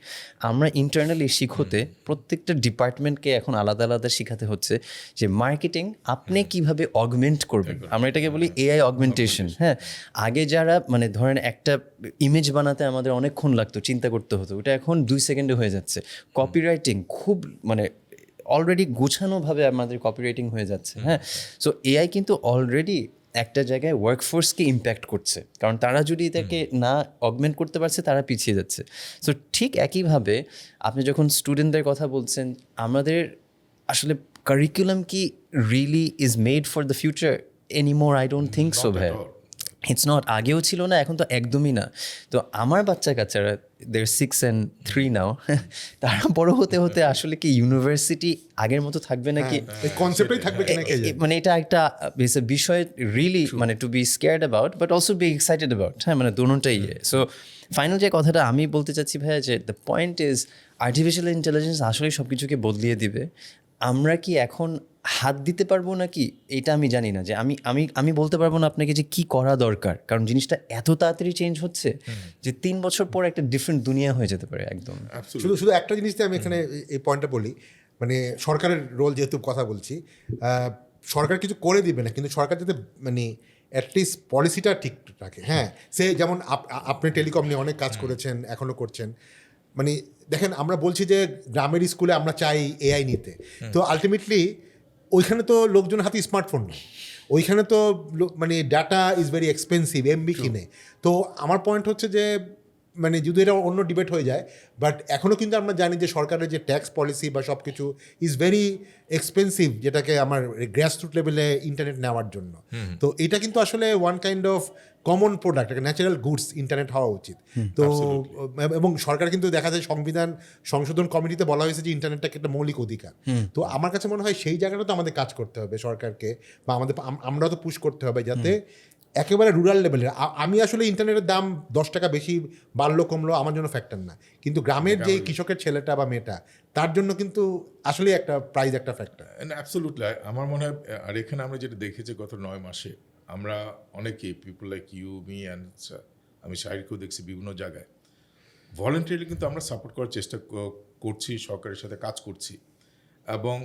আমরা ইন্টারনালি শিখোতে প্রত্যেকটা ডিপার্টমেন্টকে এখন আলাদা আলাদা শেখাতে হচ্ছে যে মার্কেটিং আপনি কিভাবে অগমেন্ট করবেন, আমরা এটাকে বলি এআই অগমেন্টেশন। হ্যাঁ, আগে যারা মানে ধরেন একটা ইমেজ বানাতে আমাদের অনেকক্ষণ লাগতো, চিন্তা করতে হতো, ওটা এখন 2 সেকেন্ডে হয়ে যাচ্ছে। কপিরাইটিং খুব মানে অলরেডি গোছানোভাবে আমাদের কপিরাইটিং হয়ে যাচ্ছে। হ্যাঁ, সো এআই কিন্তু অলরেডি একটা জায়গায় ওয়ার্কফোর্সকে ইম্প্যাক্ট করছে, কারণ তারা যদি এটাকে না অগমেন্ট করতে পারছে তারা পিছিয়ে যাচ্ছে। সো ঠিক একইভাবে আপনি যখন স্টুডেন্টদের কথা বলছেন, আমাদের আসলে কারিকুলাম কি really is made for the future anymore? I don't think so ভাই। ইটস নট, আগেও ছিল না, এখন তো একদমই না। তো আমার বাচ্চারা দের 6 and 3 নাও, তারা বড় হতে হতে আসলে কি ইউনিভার্সিটি আগের মতো থাকবে নাকি, কনসেপ্টই থাকবে কিনা কে জানে। মানে এটা একটা বিষয় রিয়েলি মানে to be scared about but also be excited about. হ্যাঁ, মানে দোনোটাই। সো ফাইনাল যে কথাটা আমি বলতে চাচ্ছি ভাইয়া, যে the point is artificial intelligence আসলে সব কিছুকে বদলিয়ে দিবে। আমরা কি এখন হাত দিতে পারবো নাকি এটা আমি জানি না, যে আমি বলতে পারবো না আপনাকে যে কি করা দরকার, কারণ জিনিসটা এত তাড়াতাড়ি চেঞ্জ হচ্ছে যে 3 বছর পর একটা ডিফারেন্ট দুনিয়া হয়ে যেতে পারে একদম। শুধু একটা জিনিস আমি এখানে এই পয়েন্টটা বলি, মানে সরকারের রোল যেহেতু কথা বলছি, সরকার কিছু করে দিবে না, কিন্তু সরকার যাতে মানে অ্যাটলিস্ট পলিসিটা ঠিক রাখে। হ্যাঁ, সে যেমন আপনি টেলিকম নিয়ে অনেক কাজ করেছেন, এখনও করছেন। মানে দেখেন, আমরা বলছি যে গ্রামের স্কুলে আমরা চাই এআই নিতে, তো আলটিমেটলি ওইখানে তো লোকজন হাতে স্মার্টফোন নেই, ওইখানে তো মানে data is very expensive, MB কিনে। তো আমার পয়েন্ট হচ্ছে যে মানে যদি এটা অন্য ডিবেট হয়ে যায়, বাট এখনও কিন্তু আমরা জানি যে সরকারের যে ট্যাক্স পলিসি বা সব কিছু ইজ ভেরি এক্সপেন্সিভ, যেটাকে আমার গ্রাসরুট লেভেলে ইন্টারনেট নেওয়ার জন্য। তো এটা কিন্তু আসলে one kind of common product, একটা ন্যাচারাল গুডস ইন্টারনেট হওয়া উচিত। তো এবং সরকার কিন্তু দেখা যায় সংবিধান সংশোধন কমিটিতে বলা হয়েছে যে ইন্টারনেটটাকে একটা মৌলিক অধিকার। তো আমার কাছে মনে হয় সেই জায়গাটা তো আমাদের কাজ করতে হবে সরকারকে, বা আমরাও তো পুশ করতে হবে যাতে একেবারে রুরাল লেভেলের। আমি আসলে ইন্টারনেটের দাম 10 টাকা বেশি বাড়লো কমলো আমার জন্য ফ্যাক্টর না, কিন্তু গ্রামের যে কৃষকের ছেলেটা বা মেয়েটা, তার জন্য কিন্তু আসলে একটা প্রাইজ, একটা ফ্যাক্টর। অ্যাবসলিউটলি। আমার মনে হয়, আর এখানে আমরা যেটা দেখেছি গত 9 মাসে, আমরা অনেকেই people like you, me and আমি শাহিরকেও দেখছি বিভিন্ন জায়গায় ভলেন্টারিলি কিন্তু আমরা সাপোর্ট করার চেষ্টা করছি, সরকারের সাথে কাজ করছি, এবং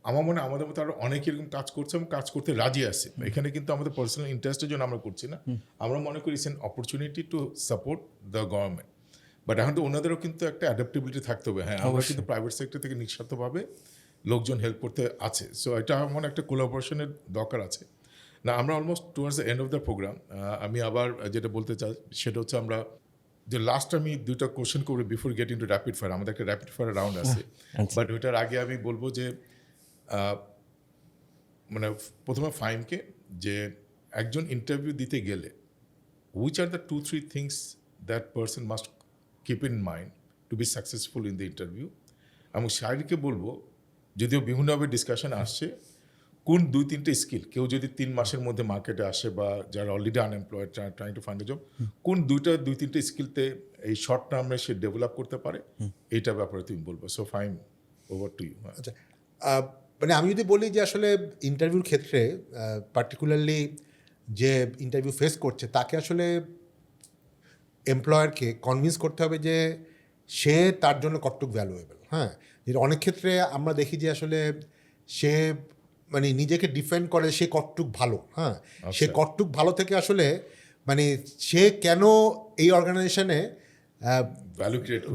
আমার মনে হয় আমাদের মতো আরও অনেকে এরকম কাজ করছে এবং কাজ করতে রাজি আছে। এখানে কিন্তু আমাদের পার্সোনাল ইন্টারেস্টের জন্য আমরা করছি না, আমরা মনে করি it's an opportunity to support the government. But এখন তো ওনাদেরও কিন্তু একটা অ্যাডাপ্টেবিলিটি থাকতে হবে। হ্যাঁ, আমরা কিন্তু প্রাইভেট সেক্টর থেকে নিঃস্বার্থভাবে লোকজন হেল্প করতে আছে, সো এটা আমার মনে একটা কোলাবোরেশনের দরকার আছে। না, আমরা almost towards the end of the program. আমি আবার যেটা বলতে চাই সেটা হচ্ছে, আমরা যে লাস্ট আমি 2টা কোশ্চেন করবো before getting to rapid fire, আমাদের একটা র্যাপিড ফায়ার রাউন্ড আছে, বাট ওইটার আগে আমি বলবো যে মানে প্রথমে ফাইমকে যে একজন ইন্টারভিউ দিতে গেলে which are the 2-3 things that person must keep in mind to be successful in the interview? এবং শাহিরকে বলবো, যদিও বিভিন্নভাবে ডিসকাশন আসছে, কোন 2-3টে স্কিল, কেউ যদি 3 মাসের মধ্যে মার্কেটে আসে বা যারা already unemployed trying to find a job, কোন 2-3টে স্কিলতে এই শর্ট টার্মে সে ডেভেলপ করতে পারে, এইটা ব্যাপারে তুমি বলবো। So fine, over to you. আচ্ছা, মানে আমি যদি বলি যে আসলে ইন্টারভিউর ক্ষেত্রে পার্টিকুলারলি যে ইন্টারভিউ ফেস করছে তাকে আসলে এমপ্লয়ারকে কনভিন্স করতে হবে যে সে তার জন্য কতটুকু ভ্যালুয়েবল। হ্যাঁ, যেটা অনেক ক্ষেত্রে আমরা দেখি যে আসলে সে মানে নিজেকে ডিফেন্ড করে সে কতটুক ভালো। হ্যাঁ, সে কতটুক ভালো থেকে আসলে মানে সে কেন এই অর্গানাইজেশনে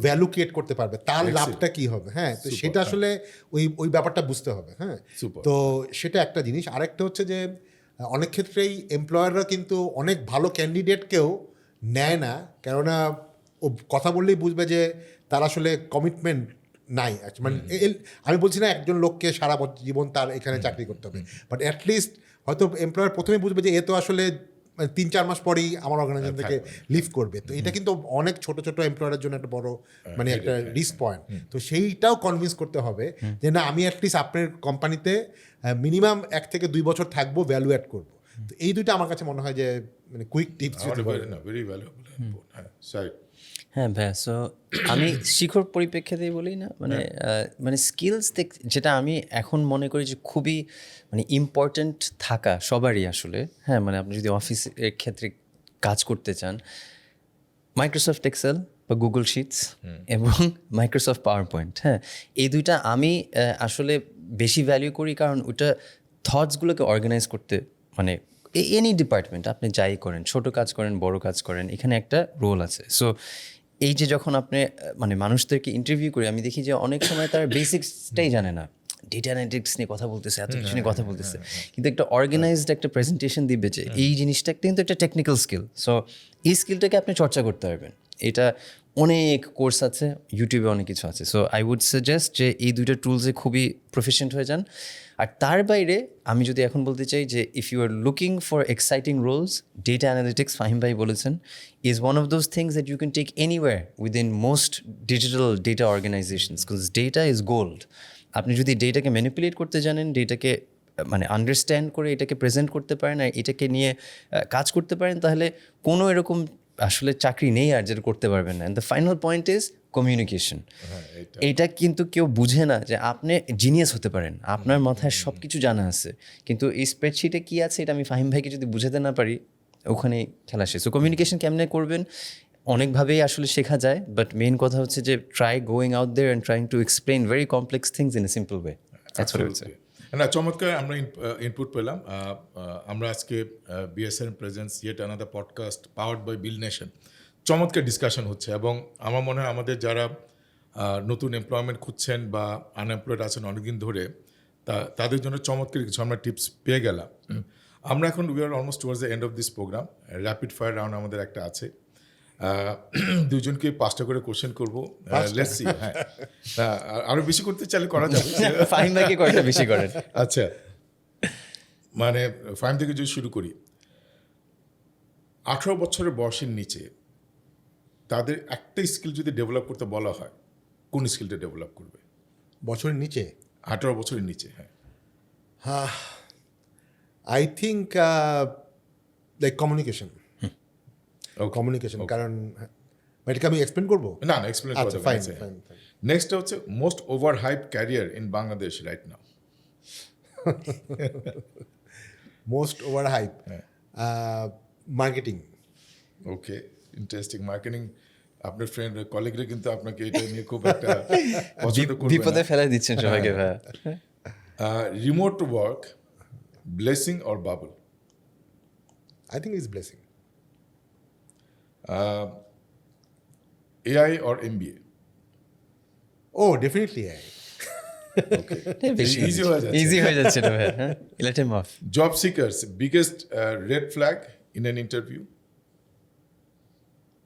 ভ্যালু ক্রিয়েট করতে পারবে, তার লাভটা কি হবে। হ্যাঁ, তো সেটা আসলে ওই ব্যাপারটা বুঝতে হবে। হ্যাঁ, তো সেটা একটা জিনিস। আরেকটা হচ্ছে যে অনেক ক্ষেত্রেই এমপ্লয়াররা কিন্তু অনেক ভালো ক্যান্ডিডেটকেও নেয় না, কেননা ও কথা বললেই বুঝবে যে তার আসলে কমিটমেন্ট নাই। মানে আমি বলছি না একজন লোককে সারা জীবন তার এখানে চাকরি করতে হবে, বাট অ্যাটলিস্ট হয়তো এমপ্লয়ার প্রথমেই বুঝবে যে এ তো আসলে 3-4 মাস পরেই আমার অর্গানাইজেশন থেকে লিভ করবে। তো এটা কিন্তু অনেক ছোট ছোট এমপ্লয়ারের জন্য একটা বড় মানে একটা রিস্ক পয়েন্ট। তো সেইটাও কনভিন্স করতে হবে যে না, আমি অ্যাটলিস্ট আপনার কোম্পানিতে মিনিমাম 1 থেকে 2 বছর থাকবো, ভ্যালু অ্যাড করবো। তো এই দুইটা আমার কাছে মনে হয় যে মানে কুইক টিপস। Very valuable. হ্যাঁ ভাইয়া, সো আমি শিখোর পরিপ্রেক্ষিতেই বলি না, মানে মানে স্কিলস যেটা আমি এখন মনে করি যে খুবই মানে ইম্পর্ট্যান্ট থাকা সবারই আসলে। হ্যাঁ, মানে আপনি যদি অফিসের ক্ষেত্রে কাজ করতে চান, মাইক্রোসফট এক্সেল বা গুগল শিটস এবং মাইক্রোসফট পাওয়ার পয়েন্ট। হ্যাঁ, এই দুইটা আমি আসলে বেশি ভ্যালু করি, কারণ ওটা থটসগুলোকে অর্গানাইজ করতে, মানে এনি ডিপার্টমেন্ট আপনি যাই করেন, ছোট কাজ করেন বড় কাজ করেন, এখানে একটা রোল আছে। সো এই যে যখন আপনি মানে মানুষদেরকে ইন্টারভিউ করি, আমি দেখি যে অনেক সময় তার বেসিক্সটাই জানে না, ডেটা অ্যানালিটিক্স নিয়ে কথা বলতেছে, এত কিছু নিয়ে কথা বলতেছে, কিন্তু একটা অর্গানাইজড একটা প্রেজেন্টেশন দিবে যে এই জিনিসটা কিন্তু একটা টেকনিক্যাল স্কিল। সো এই স্কিলটাকে আপনি চর্চা করতে পারবেন। এটা অনেক কোর্স আছে, ইউটিউবে অনেক কিছু আছে। সো আই উড সাজেস্ট যে এই দুইটা টুলসে খুবই প্রফিশিয়েন্ট হয়ে যান। আর তার বাইরে আমি যদি এখন বলতে চাই যে if you are looking for exciting roles, data analytics, Fahim ভাই বলেছেন, is one of those things that you can take anywhere within most digital data organizations, because data is gold. আপনি যদি ডেটাকে ম্যানিপুলেট করতে জানেন, ডেটাকে মানে আন্ডারস্ট্যান্ড করে এটাকে প্রেজেন্ট করতে পারেন আর এটাকে নিয়ে কাজ করতে পারেন, তাহলে কোনো এরকম আসলে চাকরি নেই আর যেটা করতে পারবেন না। And the final point is communication. এইটা কিন্তু কেউ বুঝে না যে আপনি জিনিয়াস হতে পারেন, আপনার মাথায় সব কিছু জানা আছে, কিন্তু এই স্প্রেডশিটে কী আছে এটা আমি ফাহিম ভাইকে যদি বুঝাতে না পারি, ওখানেই খেলা শেষ। সো কমিউনিকেশন কেমনে করবেন অনেকভাবেই আসলে শেখা যায়, বাট মেইন কথা হচ্ছে যে try going out there and trying to explain very complex things in a simple way. না, চমৎকার আমরা ইনপুট পেলাম। আমরা আজকে BSRM presents yet another podcast powered by BuildNation, চমৎকার ডিসকাশন হচ্ছে, এবং আমার মনে হয় আমাদের যারা নতুন এমপ্লয়মেন্ট খুঁজছেন বা আনএমপ্লয়েড আছেন অনেকদিন ধরে, তাদের জন্য চমৎকার কিছু আমরা টিপস পেয়ে গেলাম। আমরা এখন we are almost towards the end of this program. Rapid fire round আমাদের একটা আছে, দুজনকে 5টা করে কোশ্চেন করবো। Let's see. হ্যাঁ, আরো বেশি করতে চাইলে করা যাবে। ফাহিম ভাইকে কয়টা বেশি করেন? আচ্ছা, মানে ফাহিম থেকে যদি শুরু করি, 18 বছরের বয়সের নিচে তাদের একটা স্কিল যদি ডেভেলপ করতে বলা হয়, কোন স্কিলটা ডেভেলপ করবে? বছরের নিচে 18 বছরের নিচে। হ্যাঁ, আই থিঙ্ক লাইক কমিউনিকেশন। কারণ এটাকে আমি এক্সপ্লেন করবো না, এক্সপ্লেন করতে ফাইন। নেক্সট হচ্ছে most over hype career in Bangladesh right now. Most over hype marketing. Okay, interesting. Marketing, আপনার ফ্রেন্ড কলিগরা কিন্তু আপনাকে এটা নিয়ে খুব একটা পছন্দ করবে না। বিপদে ফেলে দিচ্ছেন সবাইকে ভাই। Remote work, blessing or bubble? I think is blessing. AI or MBA? Oh, definitely AI. Easy হয়ে যাচ্ছে না ভাই। হ্যাঁ, let him of. Job seekers biggest red flag in an interview?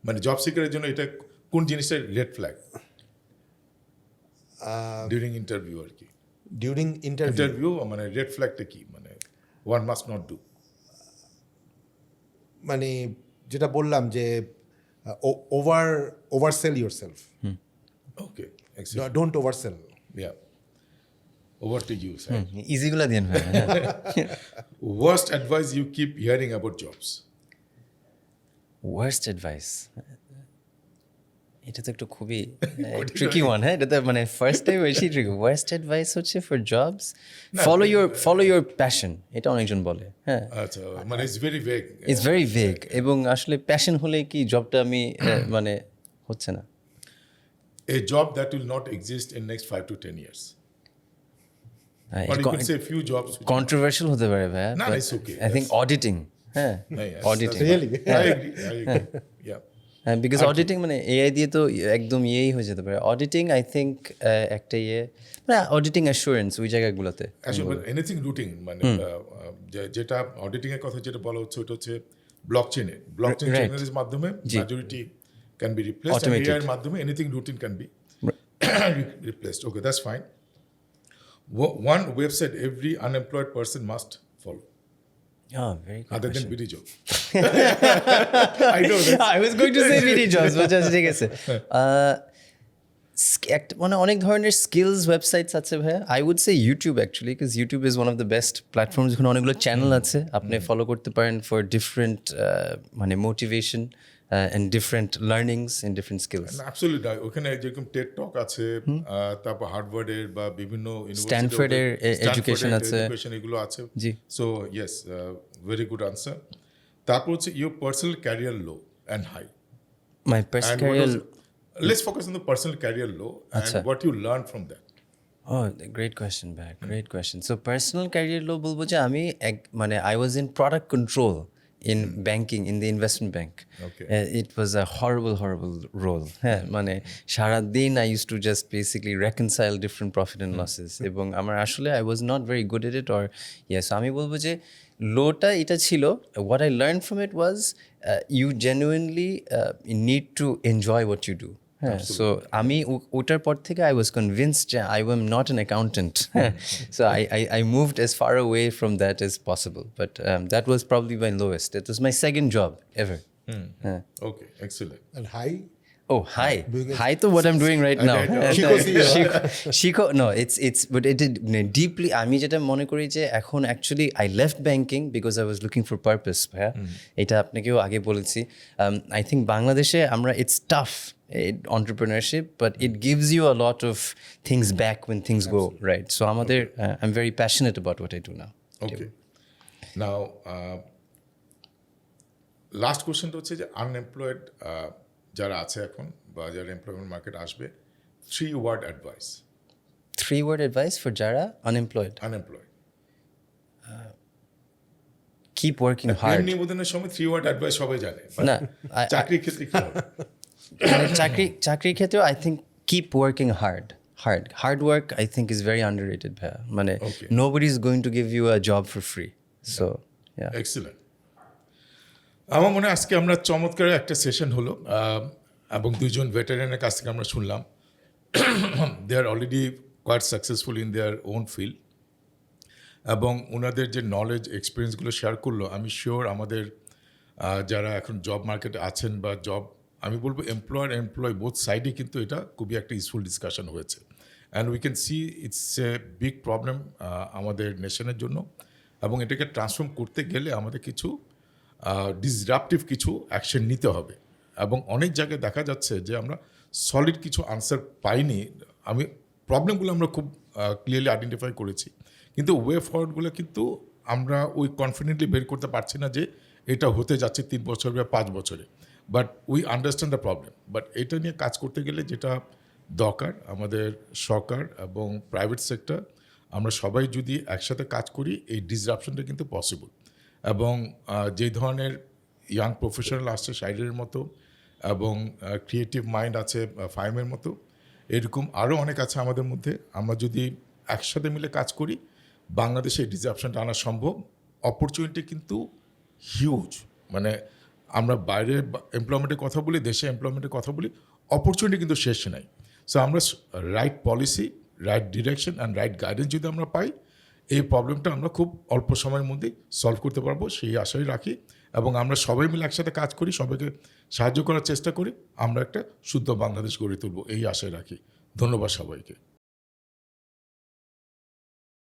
মানে জব সিকারের জন্য এটা কোন জিনিসটা রেড ফ্ল্যাগ ডিউরিং ইন্টারভিউ আর কি? ডিউরিং ইন্টারভিউ ইন্টারভিউ মানে রেড ফ্ল্যাগটা কি, মানে ওয়ান মাস্ট নট ডু? মানে যেটা বললাম যে oversell yourself, okay, excellent, don't oversell. Yeah, over to you sir. ইজিগুলা দিন ভাই। Worst advice you keep hearing about jobs? Worst advice, এটা তো একটু খুবই ট্রিকি ওয়ান। হ্যাঁ, এটা তো মানে ফার্স্ট টাইম বেশি ট্রিকি। ওয়ার্স্ট অ্যাডভাইস হচ্ছে for jobs, follow your passion, এটা অনেকজন বলে। হ্যাঁ, আচ্ছা, মানে it's very vague. It's very vague, এবং আসলে প্যাশন হলে কি জবটা আমি মানে হচ্ছে না। A job that will not exist in next 5 to 10 years. Or you could say few jobs. Controversial হতে পারে ভাইয়া, No, it's okay. I think auditing. হ্যাঁ, auditing, Really? I agree. Yeah. হ্যাঁ, বিকজ অডিটিং মানে এআই দিয়ে তো একদম ইয়েই হয়ে যেতে পারে। অডিটিং আই থিঙ্ক একটা মানে অডিটিং অ্যাসুরেন্স ওই জায়গাগুলোতে। Actually, anything routine, মানে যেটা অডিটিং এর কথা যেটা বলা হচ্ছে ওটা হচ্ছে ব্লকচেইনে। Blockchain Right. টেকনোলজির মাধ্যমে majority can be replaced, Automated. AI এর মাধ্যমে anything routine can be replaced. Okay, that's fine. One website every unemployed person must follow, very good. other than Bdjobs. I know that. I was going to say Bdjobs, but just ঠিক আছে। মানে অনেক ধরনের skills websites আছে ভাইয়া। I would say YouTube actually, because YouTube is one of the best platform, যেখানে অনেকগুলো channel আছে আপনি ফলো করতে পারেন ফর ডিফারেন্ট মানে motivation and different learnings and different skills. Absolutely, ওখানে যেরকম টেড টক আছে, তারপর হার্ভার্ডের বা বিভিন্ন স্ট্যানফোর্ডের education আছে। এডুকেশন এগুলো আছে। জি। So yes, very good answer. তারপর হচ্ছে your personal career low and high. My personal career, Let's focus on the personal career low and what you learned from that. Great question ভাই, great question. So personal career low বলবো যে আমি মানে I was in product control in banking, in the investment bank. Okay. It was a horrible role. হ্যাঁ, মানে সারাদিন I used to just basically reconcile different profit and losses. এবং আমার আসলে I was not very good at it, or yes, আমি বলবো যে লোটা এটা ছিল, what I learned from it was you genuinely need to enjoy what you do. হ্যাঁ, সো আমি ওটার পর থেকে আই ওয়াজ কনভিন্সড যে I warm not an accountant. So I moved as far away from that as possible, but that was probably my lowest. It was my second job ever. Okay, excellent. And high? Oh, hi to what I'm doing right now. Shikho, no, it's but it did deeply. আমি যেটা মনে করি যে এখন actually I left banking because I was looking for purpose. এটা আপনাকেও আগে বলেছি। I think বাংলাদেশে আমরা it's tough entrepreneurship, but it gives you a lot of things back when things go right. So আমাদের I'm very passionate about what I do now. Okay. Now, last question হচ্ছে যে unemployed যারা আছে এখন বা যারা এমপ্লয়মেন্ট মার্কেট আসবে, 3-word advice. 3-word advice for যারা unemployed. Keep working hard. নিবেদনের সময় 3-word advice সবাই জানে, না, চাকরির ক্ষেত্রে কি হবে? মানে চাকরির ক্ষেত্রেও I think keep working hard work I think is very underrated ভাইয়া। মানে nobody is going to give you a job for free, so yeah. Excellent. আমার মনে হয় আজকে আমরা চমৎকার একটা সেশন হলো, এবং দুইজন ভেটারানের কাছ থেকে আমরা শুনলাম they are already quite successful in their own field, এবং ওনাদের যে নলেজ এক্সপিরিয়েন্সগুলো শেয়ার করলো, আমি শিওর আমাদের যারা এখন জব মার্কেটে আছেন বা জব, আমি বলবো এমপ্লয় বোথ সাইডে কিন্তু এটা খুবই একটা ইউজফুল ডিসকাশন হয়েছে। And we can see it's a big problem আমাদের নেশনের জন্য, এবং এটাকে ট্রান্সফর্ম করতে গেলে আমাদের কিছু ডিসরাপটিভ কিছু অ্যাকশন নিতে হবে। এবং অনেক জায়গায় দেখা যাচ্ছে যে আমরা সলিড কিছু আনসার পাইনি। প্রবলেমগুলো আমরা খুব ক্লিয়ারলি আইডেন্টিফাই করেছি, কিন্তু ওয়ে ফরওয়ার্ডগুলো কিন্তু আমরা ওই কনফিডেন্টলি বের করতে পারছি না যে এটা হতে যাচ্ছে 3 বছর বা 5 বছরে। But we understand the problem. But এটা নিয়ে কাজ করতে গেলে যেটা দরকার, আমাদের সরকার এবং প্রাইভেট সেক্টর আমরা সবাই যদি একসাথে কাজ করি, এই ডিসরাপশনটা কিন্তু পসিবল। এবং যে ধরনের ইয়াং প্রফেশনাল আসছে শাহিরের মতো, এবং ক্রিয়েটিভ মাইন্ড আছে ফাহিমের মতো, এরকম আরও অনেক আছে আমাদের মধ্যে, আমরা যদি একসাথে মিলে কাজ করি, বাংলাদেশে এই ডিসরাপশনটা আনা সম্ভব। অপরচুনিটি কিন্তু হিউজ। মানে আমরা বাইরে এমপ্লয়মেন্টের কথা বলি, দেশে এমপ্লয়মেন্টের কথা বলি, অপরচুনিটি কিন্তু শেষ নাই। সো আমরা right policy right direction and right guidance যদি আমরা পাই, এই প্রবলেমটা আমরা খুব অল্প সময়ের মধ্যেই সলভ করতে পারবো, সেই আশাই রাখি। এবং আমরা সবাই মিলে একসাথে কাজ করি, সবাইকে সাহায্য করার চেষ্টা করি, আমরা একটা শুদ্ধ বাংলাদেশ গড়ে তুলব, এই আশায় রাখি। ধন্যবাদ সবাইকে।